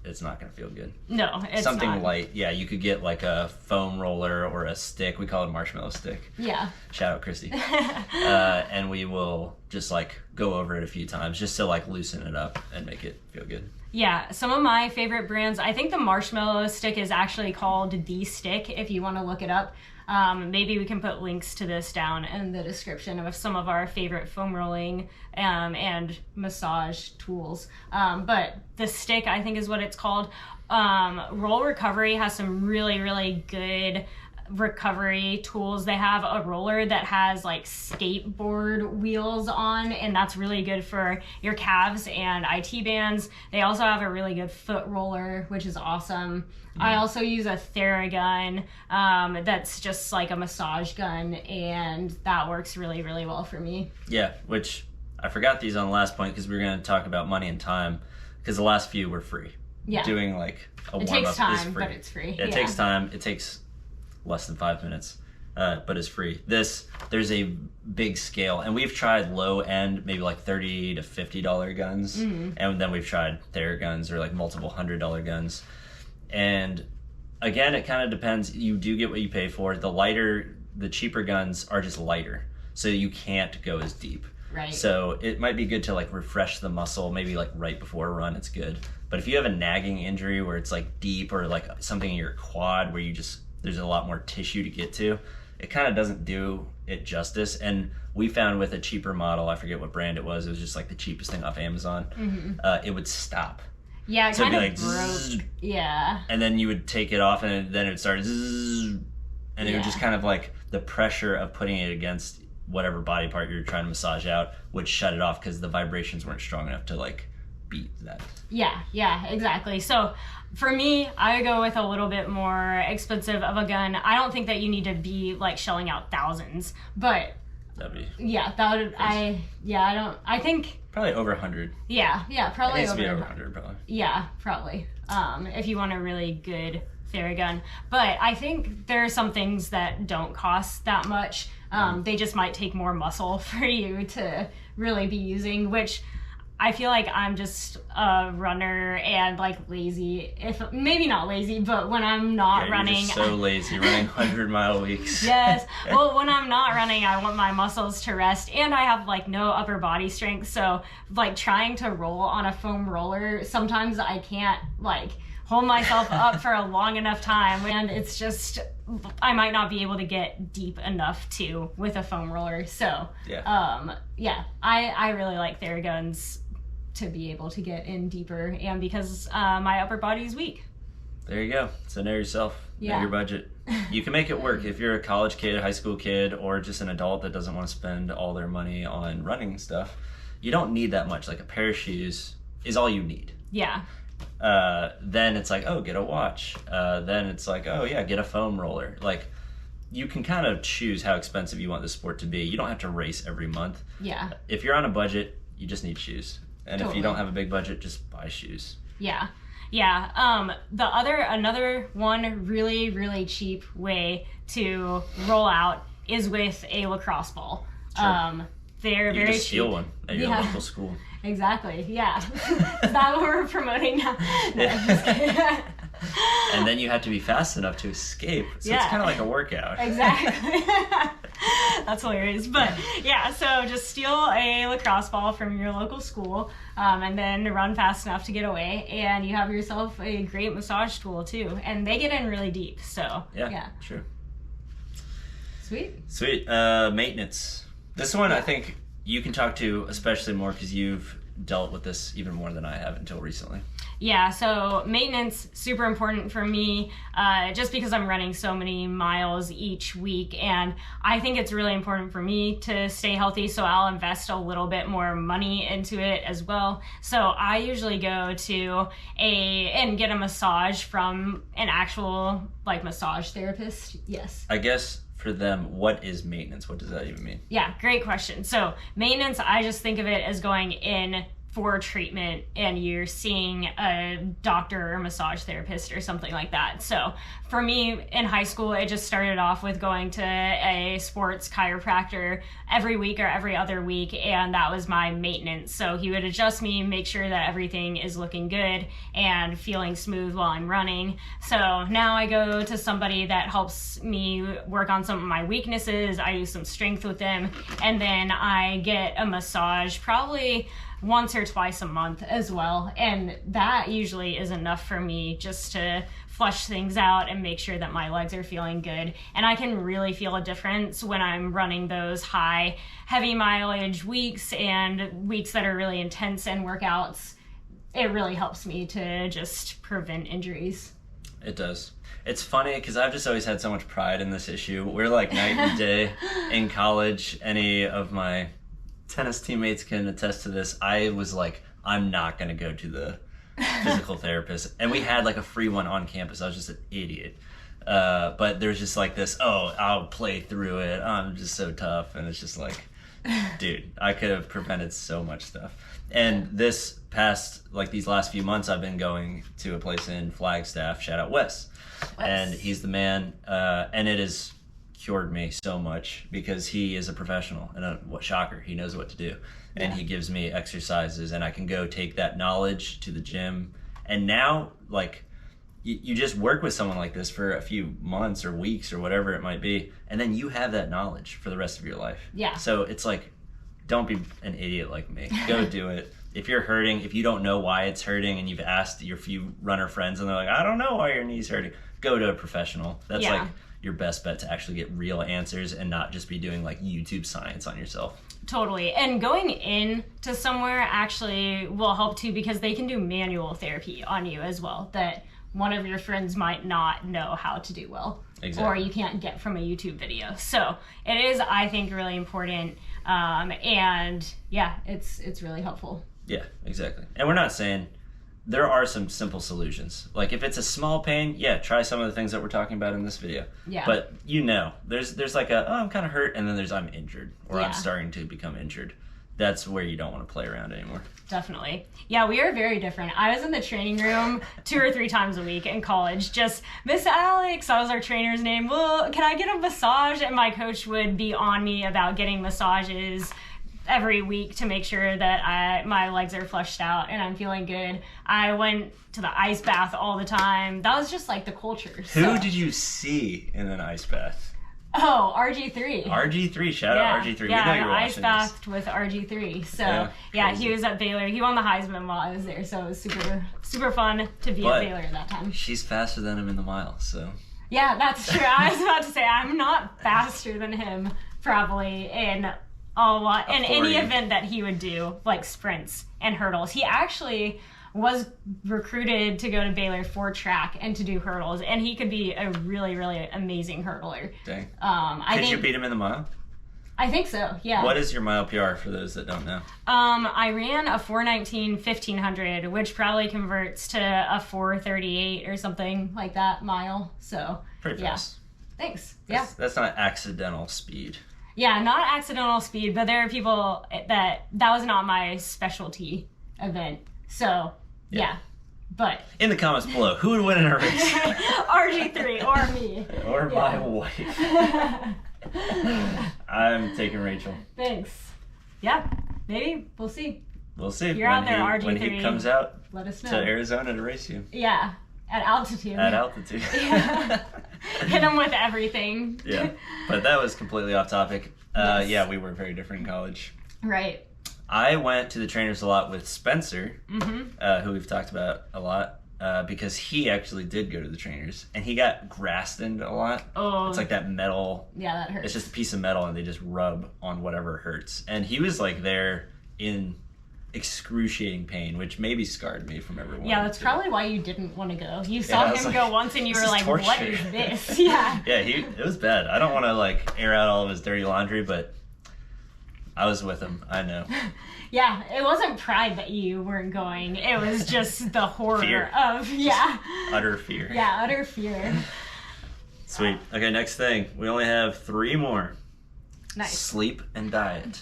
[SPEAKER 1] It's not going to feel good.
[SPEAKER 2] No, it's
[SPEAKER 1] something
[SPEAKER 2] not.
[SPEAKER 1] light. Yeah, you could get like a foam roller or a stick. We call it a marshmallow stick.
[SPEAKER 2] Yeah.
[SPEAKER 1] Shout out Christy. And we will just like go over it a few times just to like loosen it up and make it feel good.
[SPEAKER 2] Yeah, some of my favorite brands, I think the marshmallow stick is actually called The Stick if you want to look it up. Maybe we can put links to this down in the description of some of our favorite foam rolling and massage tools. But the stick, I think is what it's called. Roll Recovery has some really, really good recovery tools. They have a roller that has like skateboard wheels on, and that's really good for your calves and IT bands. They also have a really good foot roller, which is awesome. I also use a Thera gun that's just like a massage gun, and that works really, really well for me.
[SPEAKER 1] Yeah, which I forgot these on the last point because we were going to talk about money and time, because the last few were free.
[SPEAKER 2] Yeah.
[SPEAKER 1] Doing like a warm-up
[SPEAKER 2] takes time,
[SPEAKER 1] is free.
[SPEAKER 2] but it's free.
[SPEAKER 1] It takes time. It takes less than 5 minutes, but it's free. There's a big scale, and we've tried low end, maybe like $30 to $50 guns, and then we've tried Thera guns or like multiple $100 guns. And again, it kind of depends. You do get what you pay for. The cheaper guns are just lighter, so you can't go as deep.
[SPEAKER 2] Right.
[SPEAKER 1] So it might be good to like refresh the muscle, maybe like right before a run, it's good. But if you have a nagging injury where it's like deep, or like something in your quad where there's a lot more tissue to get to, it kind of doesn't do it justice. And we found with a cheaper model, I forget what brand it was just like the cheapest thing off Amazon, it would stop.
[SPEAKER 2] Yeah, it
[SPEAKER 1] So
[SPEAKER 2] kind
[SPEAKER 1] it'd
[SPEAKER 2] of
[SPEAKER 1] be like,
[SPEAKER 2] broke.
[SPEAKER 1] zzz,
[SPEAKER 2] Yeah.
[SPEAKER 1] and then you would take it off, and then it would start zzz, and it would just kind of like the pressure of putting it against whatever body part you're trying to massage out would shut it off because the vibrations weren't strong enough to like beat that.
[SPEAKER 2] Yeah, exactly. So for me, I would go with a little bit more expensive of a gun. I don't think that you need to be like shelling out thousands, but
[SPEAKER 1] That'd be
[SPEAKER 2] I think
[SPEAKER 1] probably over 100.
[SPEAKER 2] Probably
[SPEAKER 1] It needs to
[SPEAKER 2] over
[SPEAKER 1] be over
[SPEAKER 2] 100.
[SPEAKER 1] 100 probably.
[SPEAKER 2] Yeah, probably. If you want a really good Theragun. But I think there are some things that don't cost that much. They just might take more muscle for you to really be using, which I feel like I'm just a runner and like lazy. Maybe not lazy, but when I'm not running.
[SPEAKER 1] You're just so lazy, running 100-mile weeks.
[SPEAKER 2] Yes. Well, when I'm not running, I want my muscles to rest, and I have like no upper body strength. So like trying to roll on a foam roller, sometimes I can't like hold myself up for a long enough time, and it's just I might not be able to get deep enough with a foam roller. So I really like Theraguns to be able to get in deeper, and because my upper body is weak.
[SPEAKER 1] There you go. So know yourself.
[SPEAKER 2] Yeah.
[SPEAKER 1] Know your budget. You can make it work if you're a college kid, high school kid, or just an adult that doesn't want to spend all their money on running stuff. You don't need that much. Like a pair of shoes is all you need.
[SPEAKER 2] Yeah.
[SPEAKER 1] Then it's like, oh, get a watch. Then it's like, oh yeah, get a foam roller. Like you can kind of choose how expensive you want the sport to be. You don't have to race every month.
[SPEAKER 2] Yeah.
[SPEAKER 1] If you're on a budget, you just need shoes. And
[SPEAKER 2] Totally.
[SPEAKER 1] if you don't have a big budget, just buy shoes.
[SPEAKER 2] Yeah. Another one really, really cheap way to roll out is with a lacrosse ball.
[SPEAKER 1] Sure.
[SPEAKER 2] They're
[SPEAKER 1] You
[SPEAKER 2] very
[SPEAKER 1] can just steal
[SPEAKER 2] cheap.
[SPEAKER 1] one at your local school.
[SPEAKER 2] Exactly. Yeah. Is that what we're promoting now? No, I'm just kidding.
[SPEAKER 1] And then you have to be fast enough to escape. So it's kind of like a workout.
[SPEAKER 2] Exactly. That's hilarious. But yeah, so just steal a lacrosse ball from your local school, and then run fast enough to get away, and you have yourself a great massage tool too. And they get in really deep. So
[SPEAKER 1] Yeah. True.
[SPEAKER 2] Sweet.
[SPEAKER 1] Maintenance. This one I think you can talk to especially more because you've dealt with this even more than I have until recently.
[SPEAKER 2] Yeah, so maintenance, super important for me, just because I'm running so many miles each week, and I think it's really important for me to stay healthy, so I'll invest a little bit more money into it as well. So I usually go to and get a massage from an actual like massage therapist. Yes.
[SPEAKER 1] I guess for them, what is maintenance? What does that even mean?
[SPEAKER 2] Yeah, great question. So maintenance, I just think of it as going in for treatment and you're seeing a doctor or massage therapist or something like that. So for me in high school, it just started off with going to a sports chiropractor every week or every other week, and that was my maintenance. So he would adjust me, make sure that everything is looking good and feeling smooth while I'm running. So now I go to somebody that helps me work on some of my weaknesses. I use some strength with them, and then I get a massage probably once or twice a month as well. And that usually is enough for me just to flush things out and make sure that my legs are feeling good. And I can really feel a difference when I'm running those high, heavy mileage weeks and weeks that are really intense and workouts. It really helps me to just prevent injuries.
[SPEAKER 1] It does. It's funny because I've just always had so much pride in this issue. We're like night and day in college. Any of my tennis teammates can attest to this. I was like, I'm not going to go to the physical therapist. And we had like a free one on campus. I was just an idiot. But there's just like this, I'll play through it. I'm just so tough. And it's just like, dude, I could have prevented so much stuff. And this past, like these last few months, I've been going to a place in Flagstaff, shout out Wes. And he's the man, and it has cured me so much because he is a professional, and what shocker, he knows what to do. And he gives me exercises, and I can go take that knowledge to the gym. And now, like, you just work with someone like this for a few months or weeks or whatever it might be, and then you have that knowledge for the rest of your life.
[SPEAKER 2] Yeah.
[SPEAKER 1] So it's like, don't be an idiot like me. Go do it. If you're hurting, if you don't know why it's hurting, and you've asked your few runner friends, and they're like, I don't know why your knee's hurting, go to a professional. That's like your best bet to actually get real answers and not just be doing like YouTube science on yourself.
[SPEAKER 2] Totally. And going in to somewhere actually will help too, because they can do manual therapy on you as well that one of your friends might not know how to do well. Exactly. Or you can't get from a YouTube video. So it is, I think, really important. And yeah, it's really helpful.
[SPEAKER 1] Yeah, exactly. And we're not saying, there are some simple solutions. Like if it's a small pain, try some of the things that we're talking about in this video. Yeah. But there's like I'm kind of hurt, and then there's I'm injured, or I'm starting to become injured. That's where you don't want to play around anymore. Definitely.
[SPEAKER 2] Yeah, we are very different. I was in the training room 2 or 3 times a week in college. Just, Miss Alex, that was our trainer's name. Well, can I get a massage? And my coach would be on me about getting massages every week to make sure that my legs are flushed out and I'm feeling good. I went to the ice bath all the time. That was just like the culture.
[SPEAKER 1] Who did you see in an ice bath?
[SPEAKER 2] Oh, RG3.
[SPEAKER 1] RG3, shout out RG3.
[SPEAKER 2] Yeah,
[SPEAKER 1] we know you're
[SPEAKER 2] ice bathed with RG3. So he was at Baylor. He won the Heisman while I was there, so it was super, super fun to be at Baylor that time.
[SPEAKER 1] She's faster than him in the mile, so.
[SPEAKER 2] Yeah, that's true. I was about to say I'm not faster than him probably in any event that he would do, like sprints and hurdles. He actually was recruited to go to Baylor for track and to do hurdles, and he could be a really, really amazing hurdler.
[SPEAKER 1] Dang. Could you beat him in the mile?
[SPEAKER 2] I think so, yeah.
[SPEAKER 1] What is your mile PR for those that don't know?
[SPEAKER 2] I ran a 4:19 1500, which probably converts to a 4:38 or something like that mile. So
[SPEAKER 1] pretty fast.
[SPEAKER 2] Thanks.
[SPEAKER 1] That's not accidental speed.
[SPEAKER 2] Yeah, not accidental speed, but there are people that was not my specialty event. So yeah. But
[SPEAKER 1] in the comments below, who would win in a race?
[SPEAKER 2] RG3 or me.
[SPEAKER 1] Or my wife. I'm taking Rachel.
[SPEAKER 2] Thanks. Yeah, maybe. We'll see.
[SPEAKER 1] We'll see.
[SPEAKER 2] You're out there, RG3.
[SPEAKER 1] When he comes out
[SPEAKER 2] let us know.
[SPEAKER 1] To Arizona to race you.
[SPEAKER 2] Yeah, at altitude.
[SPEAKER 1] At altitude.
[SPEAKER 2] Hit him with everything.
[SPEAKER 1] Yeah, but that was completely off topic. Yes. Yeah, we were very different in college.
[SPEAKER 2] Right.
[SPEAKER 1] I went to the trainers a lot with Spencer, who we've talked about a lot, because he actually did go to the trainers, and he got Grastoned a lot. Oh. It's like that metal.
[SPEAKER 2] Yeah, that hurts.
[SPEAKER 1] It's just a piece of metal, and they just rub on whatever hurts. And he was like there in excruciating pain, which maybe scarred me from everyone.
[SPEAKER 2] Yeah, that's probably why you didn't want to go. You saw him go once, and you were like,
[SPEAKER 1] torture.
[SPEAKER 2] What is this? Yeah.
[SPEAKER 1] Yeah, it was bad. I don't want to like air out all of his dirty laundry, but I was with him. I know.
[SPEAKER 2] Yeah, it wasn't pride that you weren't going. It was just the horror of,
[SPEAKER 1] utter fear.
[SPEAKER 2] Yeah, utter fear.
[SPEAKER 1] Sweet. Okay, next thing. We only have 3 more.
[SPEAKER 2] Nice.
[SPEAKER 1] Sleep and diet.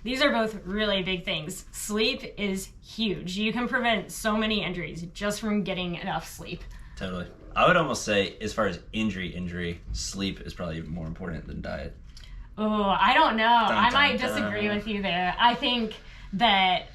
[SPEAKER 2] These are both really big things. Sleep is huge. You can prevent so many injuries just from getting enough sleep.
[SPEAKER 1] Totally. I would almost say, as far as injury, sleep is probably even more important than diet.
[SPEAKER 2] Oh, I don't know. I might disagree with you there. I think that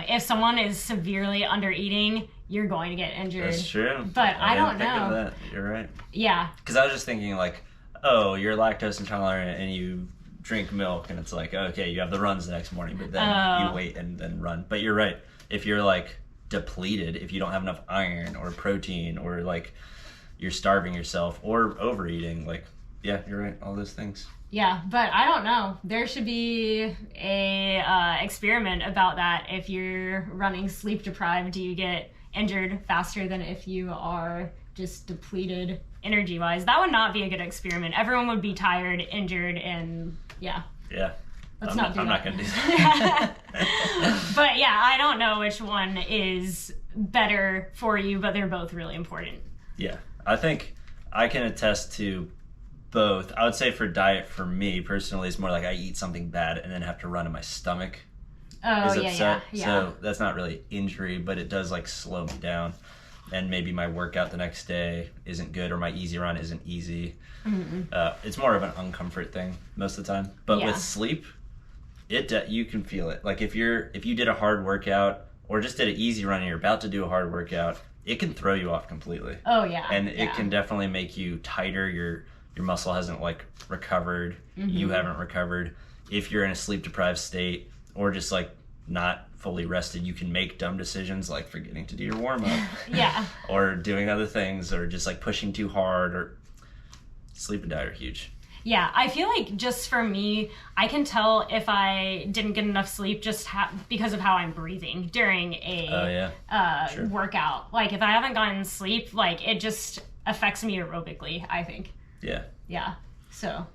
[SPEAKER 2] if someone is severely under eating, you're going to get injured.
[SPEAKER 1] That's true.
[SPEAKER 2] But I don't know.
[SPEAKER 1] Of that. You're right.
[SPEAKER 2] Yeah.
[SPEAKER 1] Because I was just thinking like, oh, you're lactose intolerant and you drink milk, and it's like, okay, you have the runs the next morning, but then you wait and then run. But you're right. If you're like depleted, if you don't have enough iron or protein, or like you're starving yourself or overeating, like, yeah, you're right, all those things.
[SPEAKER 2] Yeah, but I don't know. There should be a experiment about that. If you're running sleep deprived, do you get injured faster than if you are just depleted energy wise? That would not be a good experiment. Everyone would be tired, injured, and yeah.
[SPEAKER 1] Yeah.
[SPEAKER 2] I'm
[SPEAKER 1] not going to do that.
[SPEAKER 2] But yeah, I don't know which one is better for you, but they're both really important.
[SPEAKER 1] Yeah. I think I can attest to both. I would say for diet, for me personally, it's more like I eat something bad and then have to run and my stomach is upset.
[SPEAKER 2] Yeah.
[SPEAKER 1] So that's not really injury, but it does like slow me down. And maybe my workout the next day isn't good, or my easy run isn't easy. It's more of an uncomfort thing most of the time. But with sleep, you can feel it. Like if you did a hard workout or just did an easy run and you're about to do a hard workout, it can throw you off completely.
[SPEAKER 2] Oh yeah.
[SPEAKER 1] And it can definitely make you tighter. Your muscle hasn't like recovered. You haven't recovered. If you're in a sleep deprived state or just like not fully rested, you can make dumb decisions like forgetting to do your warm up. Or doing other things, or just like pushing too hard. Or sleep and diet are huge.
[SPEAKER 2] Yeah, I feel like just for me, I can tell if I didn't get enough sleep just because of how I'm breathing during a workout. Like if I haven't gotten sleep, like it just affects me aerobically, I think. Yeah. So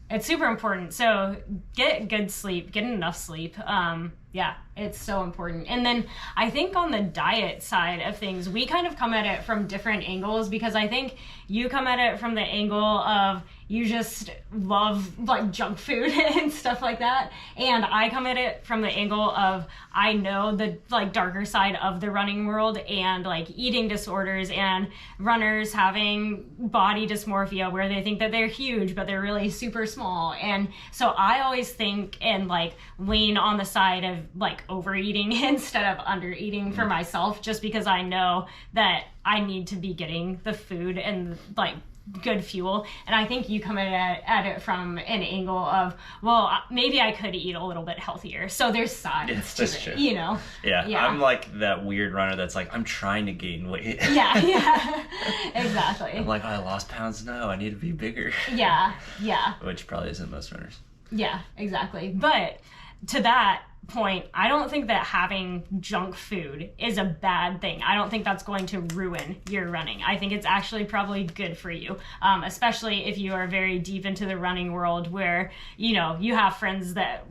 [SPEAKER 2] it's super important. So get good sleep, get enough sleep. Yeah, it's so important. And then I think on the diet side of things, we kind of come at it from different angles, because I think you come at it from the angle of you just love like junk food and stuff like that. And I come at it from the angle of I know the like darker side of the running world, and like eating disorders and runners having body dysmorphia where they think that they're huge but they're really super small. And so I always think and like lean on the side of like overeating instead of undereating for myself, just because I know that I need to be getting the food and like good fuel. And I think you come at it from an angle of, well, maybe I could eat a little bit healthier. So there's sides to it, you know?
[SPEAKER 1] Yeah, I'm like that weird runner that's like, I'm trying to gain weight.
[SPEAKER 2] Yeah, exactly.
[SPEAKER 1] I'm like, oh, I lost pounds. No, I need to be bigger.
[SPEAKER 2] Yeah.
[SPEAKER 1] Which probably isn't most runners.
[SPEAKER 2] Yeah, exactly. But to that point, I don't think that having junk food is a bad thing. I don't think that's going to ruin your running. I think it's actually probably good for you, especially if you are very deep into the running world where, you know, you have friends that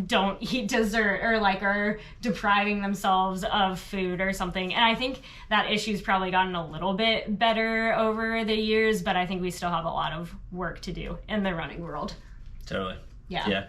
[SPEAKER 2] don't eat dessert or like are depriving themselves of food or something. And I think that issue's probably gotten a little bit better over the years, but I think we still have a lot of work to do in the running world.
[SPEAKER 1] Totally.
[SPEAKER 2] Yeah.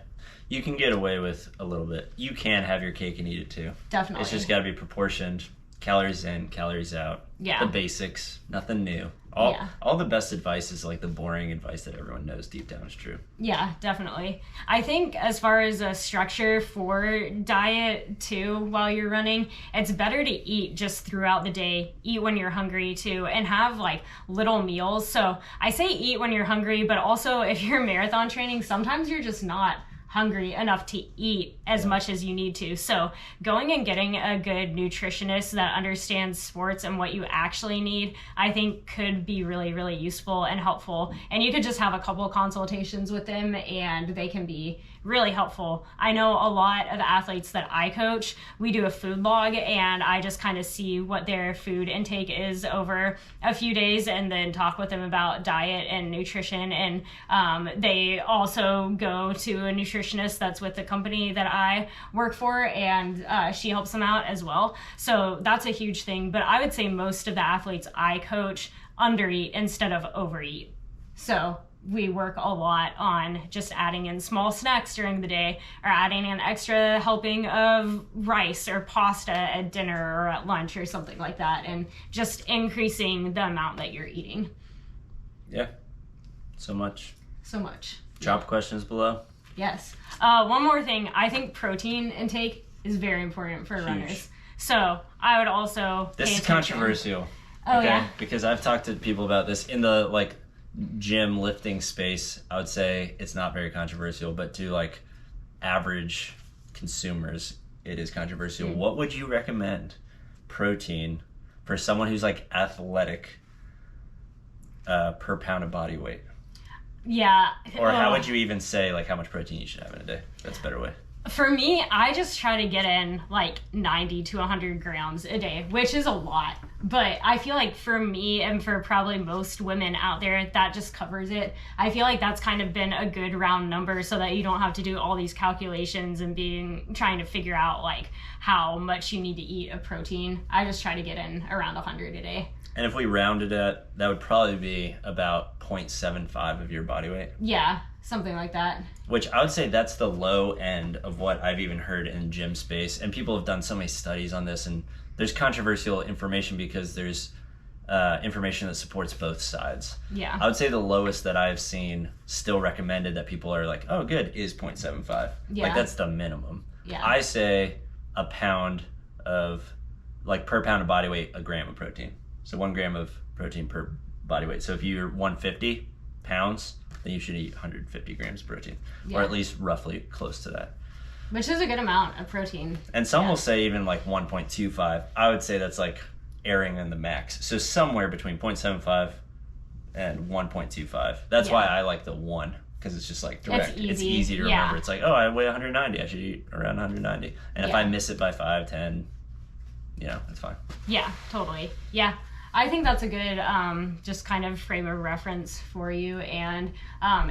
[SPEAKER 1] You can get away with a little bit. You can have your cake and eat it too.
[SPEAKER 2] Definitely.
[SPEAKER 1] It's just got to be proportioned. Calories in, calories out.
[SPEAKER 2] Yeah.
[SPEAKER 1] The basics. Nothing new. All the best advice is like the boring advice that everyone knows deep down is true.
[SPEAKER 2] Yeah, definitely. I think as far as a structure for diet too, while you're running, it's better to eat just throughout the day. Eat when you're hungry too, and have like little meals. So I say eat when you're hungry, but also if you're marathon training, sometimes you're just not hungry enough to eat as much as you need to. So going and getting a good nutritionist that understands sports and what you actually need, I think could be really, really useful and helpful. And you could just have a couple consultations with them and they can be really helpful. I know a lot of athletes that I coach, we do a food log and I just kind of see what their food intake is over a few days and then talk with them about diet and nutrition. And they also go to a nutritionist that's with the company that I work for, and she helps them out as well. So that's a huge thing. But I would say most of the athletes I coach undereat instead of overeat. So we work a lot on just adding in small snacks during the day, or adding an extra helping of rice or pasta at dinner or at lunch or something like that, and just increasing the amount that you're eating.
[SPEAKER 1] Yeah, so much. Drop questions below.
[SPEAKER 2] Yes. One more thing, I think protein intake is very important for runners. So I would also
[SPEAKER 1] This is controversial.
[SPEAKER 2] Oh, yeah?
[SPEAKER 1] Because I've talked to people about this in the like gym lifting space, I would say it's not very controversial, but to like average consumers, it is controversial. What would you recommend protein for someone who's like athletic per pound of body weight?
[SPEAKER 2] Yeah.
[SPEAKER 1] Or how would you even say like how much protein you should have in a day? That's a better way.
[SPEAKER 2] For me, I just try to get in like 90 to 100 grams a day, which is a lot. But I feel like for me and for probably most women out there, that just covers it. I feel like that's kind of been a good round number so that you don't have to do all these calculations and trying to figure out like how much you need to eat of protein. I just try to get in around 100 a day.
[SPEAKER 1] And if we rounded it, that would probably be about 0.75 of your body weight.
[SPEAKER 2] Yeah, something like that.
[SPEAKER 1] Which I would say that's the low end of what I've even heard in gym space. And people have done so many studies on this, and there's controversial information because there's information that supports both sides.
[SPEAKER 2] Yeah.
[SPEAKER 1] I would say the lowest that I've seen still recommended that people are like, oh, good, is 0.75.
[SPEAKER 2] Yeah.
[SPEAKER 1] Like that's the minimum.
[SPEAKER 2] Yeah.
[SPEAKER 1] I say a pound of, like per pound of body weight, a gram of protein. So 1 gram of protein per body weight. So if you're 150 pounds, then you should eat 150 grams of protein, or at least roughly close to that.
[SPEAKER 2] Which is a good amount of protein.
[SPEAKER 1] And some will say even like 1.25. I would say that's like erring in the max. So somewhere between 0.75 and 1.25. That's why I like the 1, because it's just like direct. It's easy to remember. It's like, oh, I weigh 190. I should eat around 190. And if I miss it by 5, 10, it's fine.
[SPEAKER 2] Yeah, totally. Yeah. I think that's a good just kind of frame of reference for you. And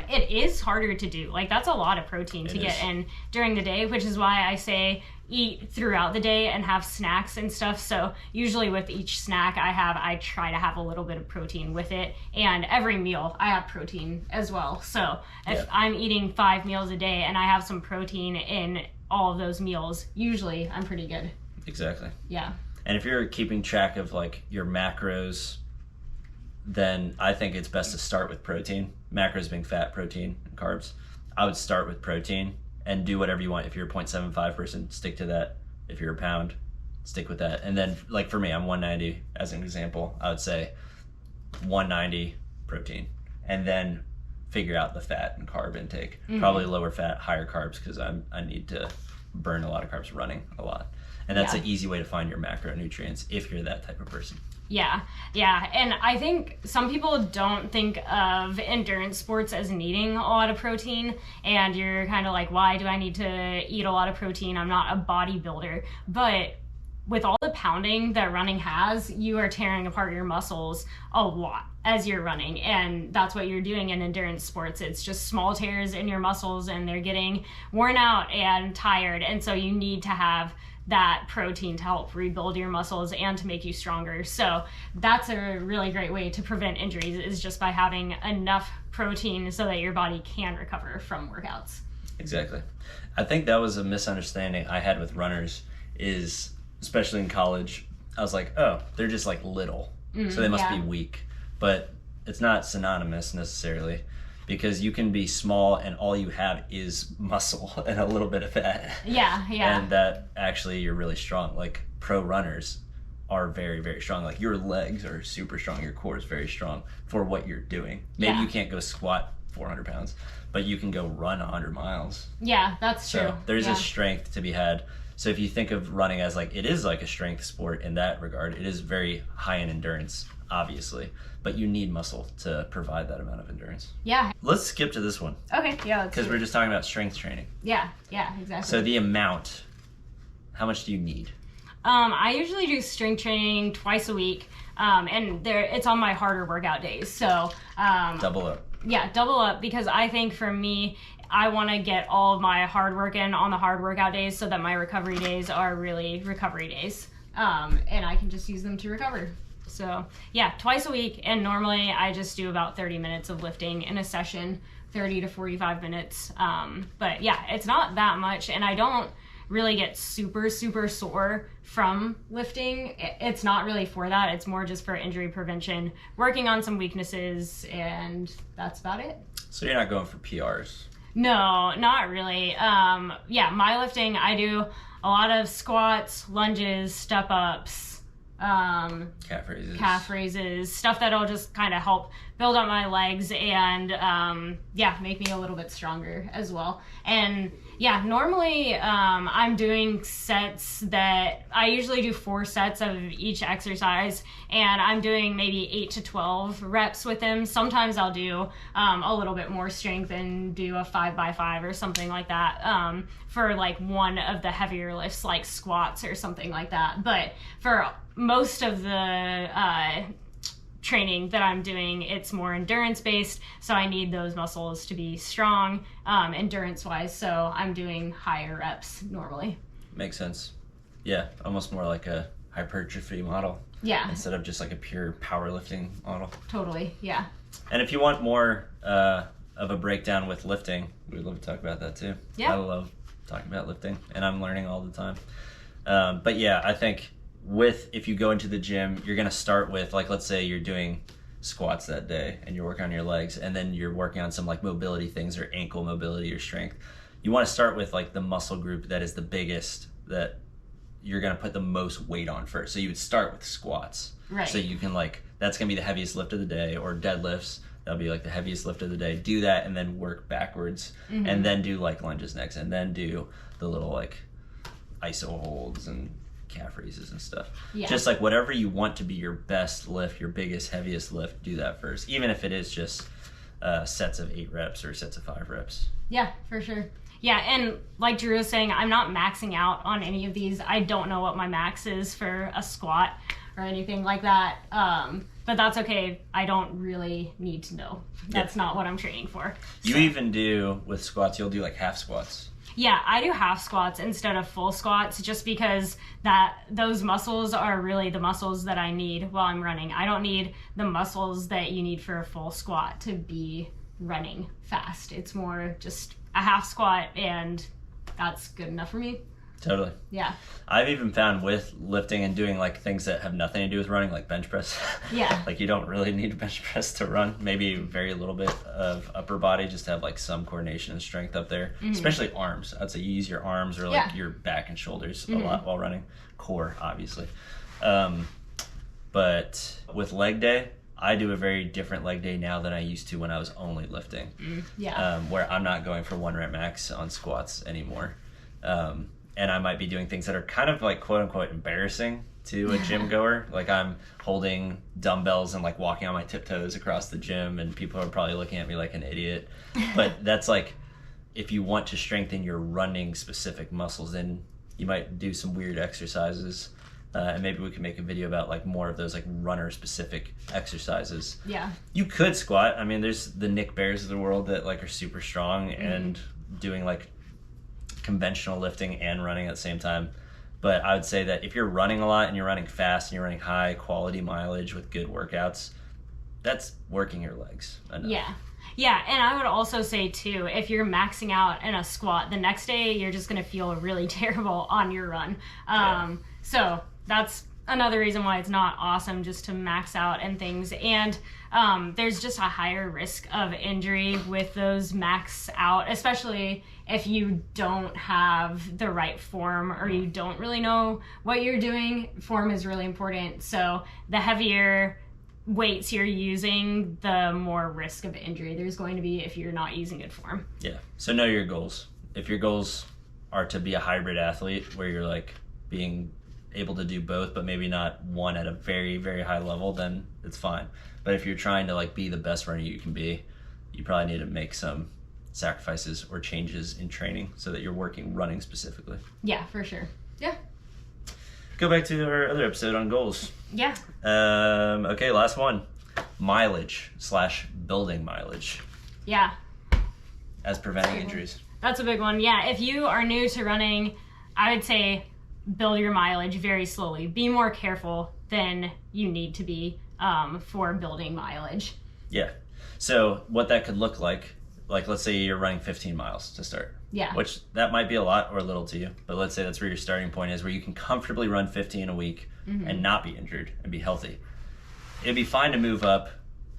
[SPEAKER 2] it is harder to do. Like, that's a lot of protein to get in during the day, which is why I say eat throughout the day and have snacks and stuff. So usually with each snack I try to have a little bit of protein with it. And every meal I have protein as well. So if I'm eating 5 meals a day and I have some protein in all of those meals, usually I'm pretty good.
[SPEAKER 1] Exactly.
[SPEAKER 2] Yeah.
[SPEAKER 1] And if you're keeping track of like your macros, then I think it's best to start with protein. Macros being fat, protein, and carbs. I would start with protein and do whatever you want. If you're a 0.75 person, stick to that. If you're a pound, stick with that. And then like for me, I'm 190 as an example. I would say 190 protein, and then figure out the fat and carb intake. Probably lower fat, higher carbs, because I need to burn a lot of carbs running a lot. And that's an easy way to find your macronutrients if you're that type of person.
[SPEAKER 2] Yeah. And I think some people don't think of endurance sports as needing a lot of protein. And you're kind of like, why do I need to eat a lot of protein? I'm not a bodybuilder. But with all the pounding that running has, you are tearing apart your muscles a lot as you're running. And that's what you're doing in endurance sports. It's just small tears in your muscles, and they're getting worn out and tired. And so you need to have that protein to help rebuild your muscles and to make you stronger. So that's a really great way to prevent injuries, is just by having enough protein so that your body can recover from workouts.
[SPEAKER 1] Exactly. I think that was a misunderstanding I had with runners, is especially in college, I was like, oh, they're just like little, so they must be weak. But it's not synonymous necessarily, because you can be small and all you have is muscle and a little bit of fat.
[SPEAKER 2] Yeah.
[SPEAKER 1] And that actually you're really strong. Like pro runners are very, very strong. Like your legs are super strong. Your core is very strong for what you're doing. Maybe you can't go squat 400 pounds, but you can go run 100 miles.
[SPEAKER 2] Yeah, that's true.
[SPEAKER 1] So there's a strength to be had. So if you think of running as like, it is like a strength sport in that regard, it is very high in endurance, obviously, but you need muscle to provide that amount of endurance.
[SPEAKER 2] Yeah.
[SPEAKER 1] Let's skip to this one.
[SPEAKER 2] Okay, yeah.
[SPEAKER 1] Because we're just talking about strength training.
[SPEAKER 2] Yeah, exactly.
[SPEAKER 1] So the amount, how much do you need?
[SPEAKER 2] I usually do strength training twice a week, and it's on my harder workout days. So
[SPEAKER 1] double up.
[SPEAKER 2] Yeah, double up, because I think for me, I want to get all of my hard work in on the hard workout days so that my recovery days are really recovery days, and I can just use them to recover. So yeah, twice a week, and normally I just do about 30 minutes of lifting in a session, 30 to 45 minutes. But yeah, it's not that much, and I don't really get super sore from lifting. It's not really for that. It's more just for injury prevention, working on some weaknesses, and that's about it.
[SPEAKER 1] So you're not going for PRs?
[SPEAKER 2] No, not really. My lifting, I do a lot of squats, lunges, step ups, calf raises, stuff that'll just kind of help build up my legs and make me a little bit stronger as well. And yeah, normally I'm doing sets that I usually do 4 sets of each exercise, and I'm doing maybe 8 to 12 reps with them. Sometimes I'll do a little bit more strength and do a 5x5 or something like that for like one of the heavier lifts like squats or something like that. But for most of the training that I'm doing, it's more endurance based, so I need those muscles to be strong endurance wise, so I'm doing higher reps normally.
[SPEAKER 1] Makes sense. Yeah, almost more like a hypertrophy model.
[SPEAKER 2] Yeah.
[SPEAKER 1] Instead of just like a pure powerlifting model.
[SPEAKER 2] Totally, yeah.
[SPEAKER 1] And if you want more of a breakdown with lifting, we'd love to talk about that too.
[SPEAKER 2] Yeah.
[SPEAKER 1] I love talking about lifting, and I'm learning all the time. But yeah, I think if you go into the gym, you're going to start with, like, let's say you're doing squats that day and you're working on your legs, and then you're working on some like mobility things or ankle mobility or strength. You want to start with like the muscle group that is the biggest, that you're going to put the most weight on first. So you would start with squats.
[SPEAKER 2] Right.
[SPEAKER 1] So you can that's going to be the heaviest lift of the day, or deadlifts. That'll be like the heaviest lift of the day. Do that and then work backwards, and then do like lunges next, and then do the little like iso holds and calf raises and stuff. Yeah. Just like whatever you want to be your best lift, your biggest, heaviest lift, do that first, even if it is just sets of 8 reps or sets of 5 reps.
[SPEAKER 2] Yeah, for sure. Yeah, and like Drew was saying, I'm not maxing out on any of these. I don't know what my max is for a squat or anything like that, but that's okay. I don't really need to know. That's not what I'm training for.
[SPEAKER 1] You even do, with squats, you'll do like half squats.
[SPEAKER 2] Yeah, I do half squats instead of full squats, just because those muscles are really the muscles that I need while I'm running. I don't need the muscles that you need for a full squat to be running fast. It's more just a half squat, and that's good enough for me.
[SPEAKER 1] Totally.
[SPEAKER 2] Yeah.
[SPEAKER 1] I've even found with lifting and doing like things that have nothing to do with running, like bench press.
[SPEAKER 2] Yeah.
[SPEAKER 1] Like you don't really need bench press to run. Maybe very little bit of upper body just to have like some coordination and strength up there. Especially arms. I'd say you use your arms or like your back and shoulders a lot while running. Core, obviously. But with leg day, I do a very different leg day now than I used to when I was only lifting. Where I'm not going for 1 rep max on squats anymore. And I might be doing things that are kind of like quote unquote embarrassing to a gym goer. Like I'm holding dumbbells and like walking on my tiptoes across the gym, and people are probably looking at me like an idiot. But that's like, if you want to strengthen your running specific muscles, then you might do some weird exercises. And maybe we can make a video about like more of those like runner specific exercises.
[SPEAKER 2] Yeah.
[SPEAKER 1] You could squat. I mean, there's the Nick Bears of the world that like are super strong and doing like conventional lifting and running at the same time. But I would say that if you're running a lot and you're running fast and you're running high quality mileage with good workouts, that's working your legs enough.
[SPEAKER 2] Yeah, and I would also say too, if you're maxing out in a squat, the next day you're just going to feel really terrible on your run. So that's another reason why it's not awesome just to max out and things. And there's just a higher risk of injury with those max out, especially if you don't have the right form or you don't really know what you're doing. Form is really important. So the heavier weights you're using, the more risk of injury there's going to be if you're not using good form. Yeah.
[SPEAKER 1] So know your goals. If your goals are to be a hybrid athlete where you're like being able to do both, but maybe not one at a very, very high level, then it's fine. But if you're trying to like be the best runner you can be, you probably need to make some sacrifices or changes in training so that you're working running specifically.
[SPEAKER 2] Yeah, for sure. Yeah.
[SPEAKER 1] Go back to our other episode on goals.
[SPEAKER 2] Yeah.
[SPEAKER 1] Okay, last one. Mileage / building mileage.
[SPEAKER 2] Yeah.
[SPEAKER 1] As preventing injuries.
[SPEAKER 2] That's a big one. Yeah, if you are new to running, I would say build your mileage very slowly. Be more careful than you need to be for building mileage.
[SPEAKER 1] Yeah. So what that could look like let's say you're running 15 miles to start.
[SPEAKER 2] Yeah.
[SPEAKER 1] Which that might be a lot or a little to you, but let's say that's where your starting point is, where you can comfortably run 15 a week and not be injured and be healthy. It'd be fine to move up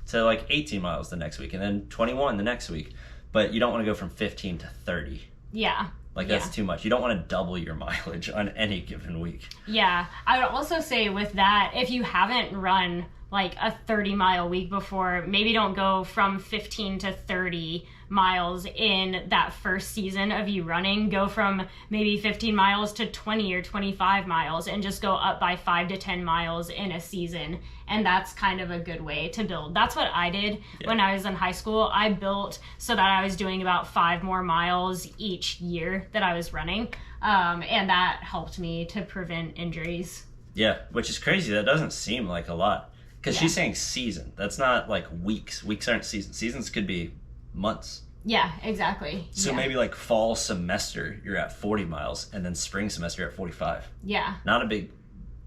[SPEAKER 1] to like 18 miles the next week and then 21 the next week, but you don't want to go from 15 to 30.
[SPEAKER 2] Yeah.
[SPEAKER 1] Like, that's too much. You don't want to double your mileage on any given week.
[SPEAKER 2] Yeah. I would also say with that, if you haven't run like a 30-mile week before, maybe don't go from 15 to 30 miles in that first season of you running. Go from maybe 15 miles to 20 or 25 miles and just go up by 5 to 10 miles in a season. And that's kind of a good way to build. That's what I did when I was in high school. I built so that I was doing about 5 more miles each year that I was running. And that helped me to prevent injuries.
[SPEAKER 1] Yeah, which is crazy. That doesn't seem like a lot. Because she's saying season. That's not like weeks. Weeks aren't seasons. Seasons could be months.
[SPEAKER 2] Yeah, exactly.
[SPEAKER 1] So maybe like fall semester, you're at 40 miles, and then spring semester, you're at 45.
[SPEAKER 2] Yeah.
[SPEAKER 1] Not a big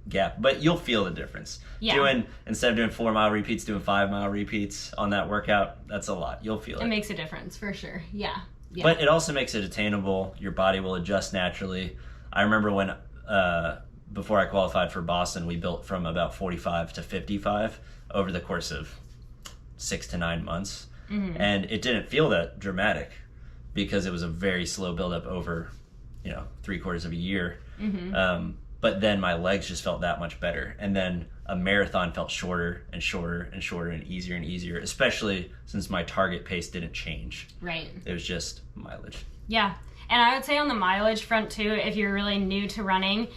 [SPEAKER 1] gap, but you'll feel the difference. Yeah. Instead of doing 4-mile repeats, doing 5-mile repeats on that workout, that's a lot. You'll feel it.
[SPEAKER 2] It makes a difference for sure. Yeah.
[SPEAKER 1] But it also makes it attainable. Your body will adjust naturally. I remember when, before I qualified for Boston, we built from about 45 to 55 over the course of 6 to 9 months. Mm-hmm. And it didn't feel that dramatic because it was a very slow buildup over, 3/4 of a year. Mm-hmm. But then my legs just felt that much better. And then a marathon felt shorter and shorter and shorter and easier, especially since my target pace didn't change.
[SPEAKER 2] Right.
[SPEAKER 1] It was just mileage.
[SPEAKER 2] Yeah. And I would say on the mileage front too, if you're really new to running,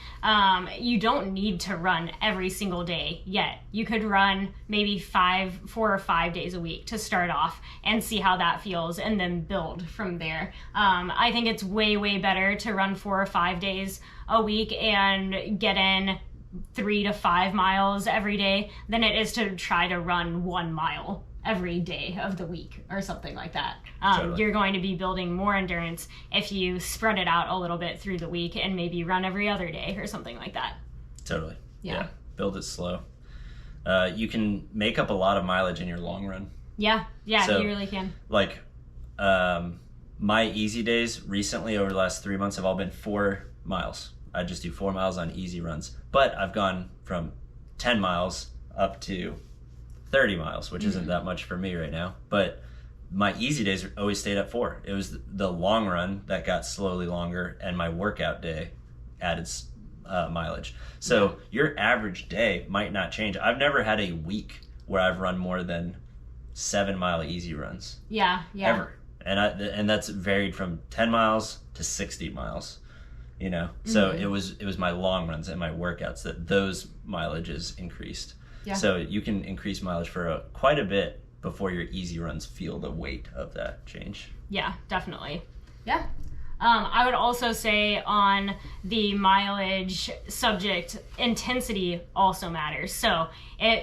[SPEAKER 2] you don't need to run every single day yet. You could run maybe 4 or 5 days a week to start off and see how that feels and then build from there. I think it's way better to run 4 or 5 days a week and get in 3 to 5 miles every day than it is to try to run 1 mile every day of the week or something like that. Totally. You're going to be building more endurance if you spread it out a little bit through the week and maybe run every other day or something like that.
[SPEAKER 1] Totally. Yeah. Build it slow. You can make up a lot of mileage in your long run.
[SPEAKER 2] Yeah, so, you really can.
[SPEAKER 1] Like, my easy days recently over the last 3 months have all been 4 miles. I just do 4 miles on easy runs. But I've gone from 10 miles up to 30 miles, which isn't that much for me right now. But my easy days always stayed at 4. It was the long run that got slowly longer, and my workout day added mileage. So your average day might not change. I've never had a week where I've run more than 7-mile easy runs.
[SPEAKER 2] Yeah.
[SPEAKER 1] Ever. And that's varied from 10 miles to 60 miles. So it was my long runs and my workouts that those mileages increased. Yeah. So you can increase mileage for quite a bit before your easy runs feel the weight of that change.
[SPEAKER 2] Yeah, definitely. Yeah. I would also say on the mileage subject, intensity also matters. So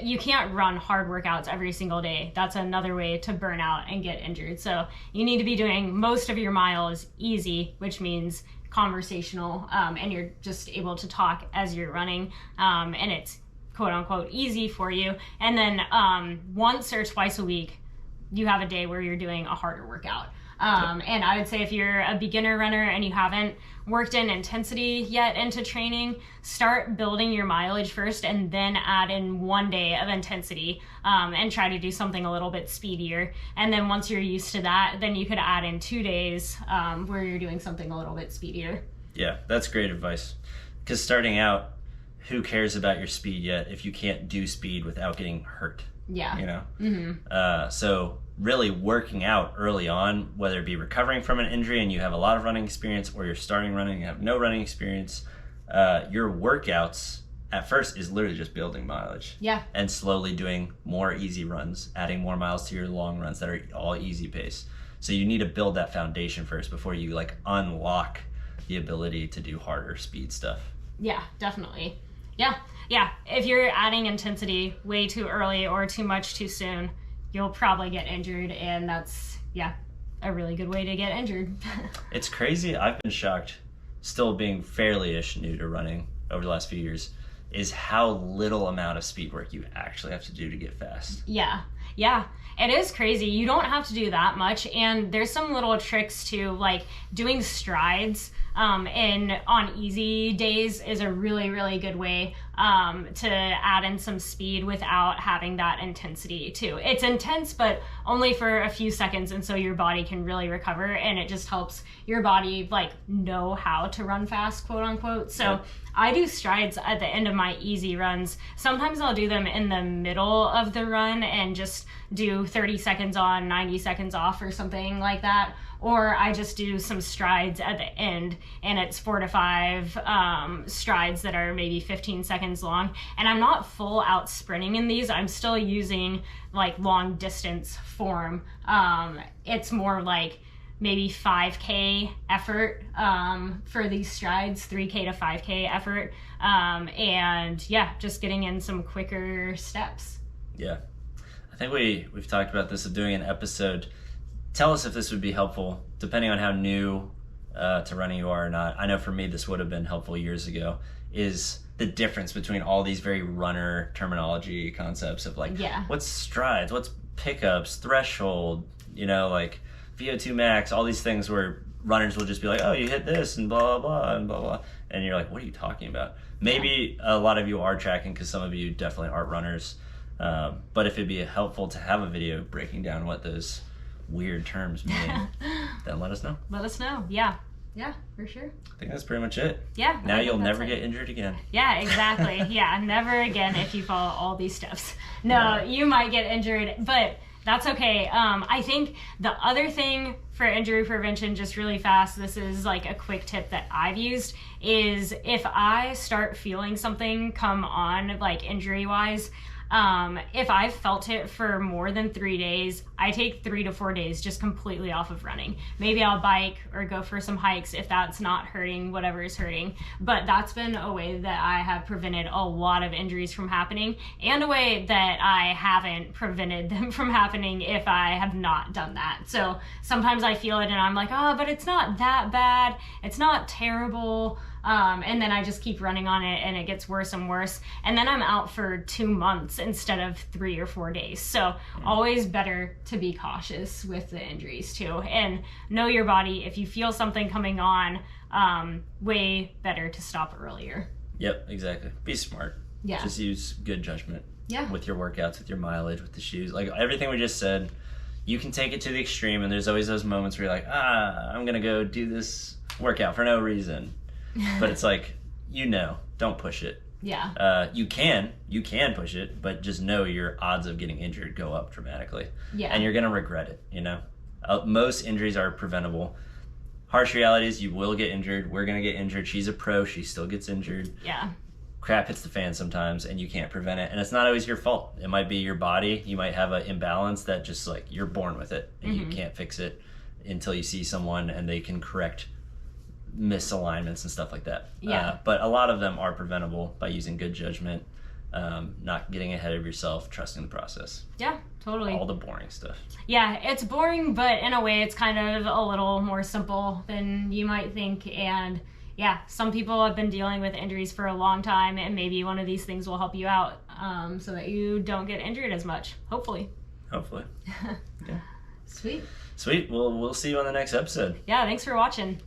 [SPEAKER 2] you can't run hard workouts every single day. That's another way to burn out and get injured. So you need to be doing most of your miles easy, which means conversational, and you're just able to talk as you're running, and it's quote unquote easy for you. And then once or twice a week, you have a day where you're doing a harder workout. And I would say if you're a beginner runner and you haven't worked in intensity yet into training, start building your mileage first and then add in 1 day of intensity, and try to do something a little bit speedier. And then once you're used to that, then you could add in 2 days where you're doing something a little bit speedier. Yeah,
[SPEAKER 1] that's great advice. Because starting out, who cares about your speed yet if you can't do speed without getting hurt?
[SPEAKER 2] Yeah.
[SPEAKER 1] So really working out early on, whether it be recovering from an injury and you have a lot of running experience, or you're starting running and you have no running experience, your workouts at first is literally just building mileage.
[SPEAKER 2] Yeah.
[SPEAKER 1] And slowly doing more easy runs, adding more miles to your long runs that are all easy pace. So you need to build that foundation first before you unlock the ability to do harder speed stuff.
[SPEAKER 2] Yeah, definitely. Yeah. If you're adding intensity way too early or too much too soon, you'll probably get injured, and that's, a really good way to get injured.
[SPEAKER 1] It's crazy. I've been shocked, still being fairly-ish new to running over the last few years, is how little amount of speed work you actually have to do to get fast.
[SPEAKER 2] Yeah. It is crazy. You don't have to do that much, and there's some little tricks to doing strides And on easy days is a really, really good way to add in some speed without having that intensity too. It's intense, but only for a few seconds, and so your body can really recover, and it just helps your body like know how to run fast, quote unquote. So I do strides at the end of my easy runs. Sometimes I'll do them in the middle of the run and just do 30 seconds on, 90 seconds off or something like that. Or I just do some strides at the end, and it's 4 to 5 strides that are maybe 15 seconds long. And I'm not full out sprinting in these. I'm still using like long distance form. It's more like maybe 5K effort for these strides, 3K to 5K effort. And yeah, just getting in some quicker steps.
[SPEAKER 1] Yeah. I think we've talked about this of doing an episode. Tell us if this would be helpful, depending on how new to running you are or not. I know for me this would have been helpful years ago, is the difference between all these very runner terminology concepts of like, what's strides, what's pickups, threshold, like VO2 max, all these things where runners will just be like, oh, you hit this and blah, blah, blah, and blah, blah. And you're like, what are you talking about? Maybe a lot of you are tracking because some of you definitely aren't runners. But if it'd be helpful to have a video breaking down what those weird terms mean, then let us know.
[SPEAKER 2] Let us know. Yeah, for sure.
[SPEAKER 1] I think that's pretty much it.
[SPEAKER 2] Yeah.
[SPEAKER 1] Now you'll never get injured again.
[SPEAKER 2] Yeah, exactly. Yeah, never again if you follow all these steps. No, you might get injured, but that's okay. I think the other thing for injury prevention, just really fast, this is like a quick tip that I've used, is if I start feeling something come on, like injury-wise, if I've felt it for more than 3 days, I take 3 to 4 days just completely off of running. Maybe I'll bike or go for some hikes if that's not hurting whatever is hurting. But that's been a way that I have prevented a lot of injuries from happening, and a way that I haven't prevented them from happening if I have not done that. So sometimes I feel it and I'm like, oh, but it's not that bad. It's not terrible. And then I just keep running on it and it gets worse and worse. And then I'm out for 2 months instead of 3 or 4 days. So always better to be cautious with the injuries too. And know your body. If you feel something coming on, way better to stop earlier.
[SPEAKER 1] Yep, exactly. Be smart.
[SPEAKER 2] Yeah.
[SPEAKER 1] Just use good judgment.
[SPEAKER 2] Yeah.
[SPEAKER 1] With your workouts, with your mileage, with the shoes. Like everything we just said, you can take it to the extreme, and there's always those moments where you're like, I'm going to go do this workout for no reason. But it's like, don't push it.
[SPEAKER 2] Yeah.
[SPEAKER 1] You can push it, but just know your odds of getting injured go up dramatically.
[SPEAKER 2] Yeah.
[SPEAKER 1] And you're going to regret it, Most injuries are preventable. Harsh reality is you will get injured. We're going to get injured. She's a pro. She still gets injured.
[SPEAKER 2] Yeah.
[SPEAKER 1] Crap hits the fan sometimes, and you can't prevent it. And it's not always your fault. It might be your body. You might have an imbalance that just like you're born with it, and you can't fix it until you see someone and they can correct misalignments and stuff like that.
[SPEAKER 2] Yeah.
[SPEAKER 1] But a lot of them are preventable by using good judgment, not getting ahead of yourself, trusting the process.
[SPEAKER 2] Yeah, totally.
[SPEAKER 1] All the boring stuff.
[SPEAKER 2] Yeah, it's boring, but in a way it's kind of a little more simple than you might think. And yeah, some people have been dealing with injuries for a long time, and maybe one of these things will help you out so that you don't get injured as much, hopefully.
[SPEAKER 1] Yeah.
[SPEAKER 2] Sweet.
[SPEAKER 1] Well, we'll see you on the next episode.
[SPEAKER 2] Yeah, thanks for watching.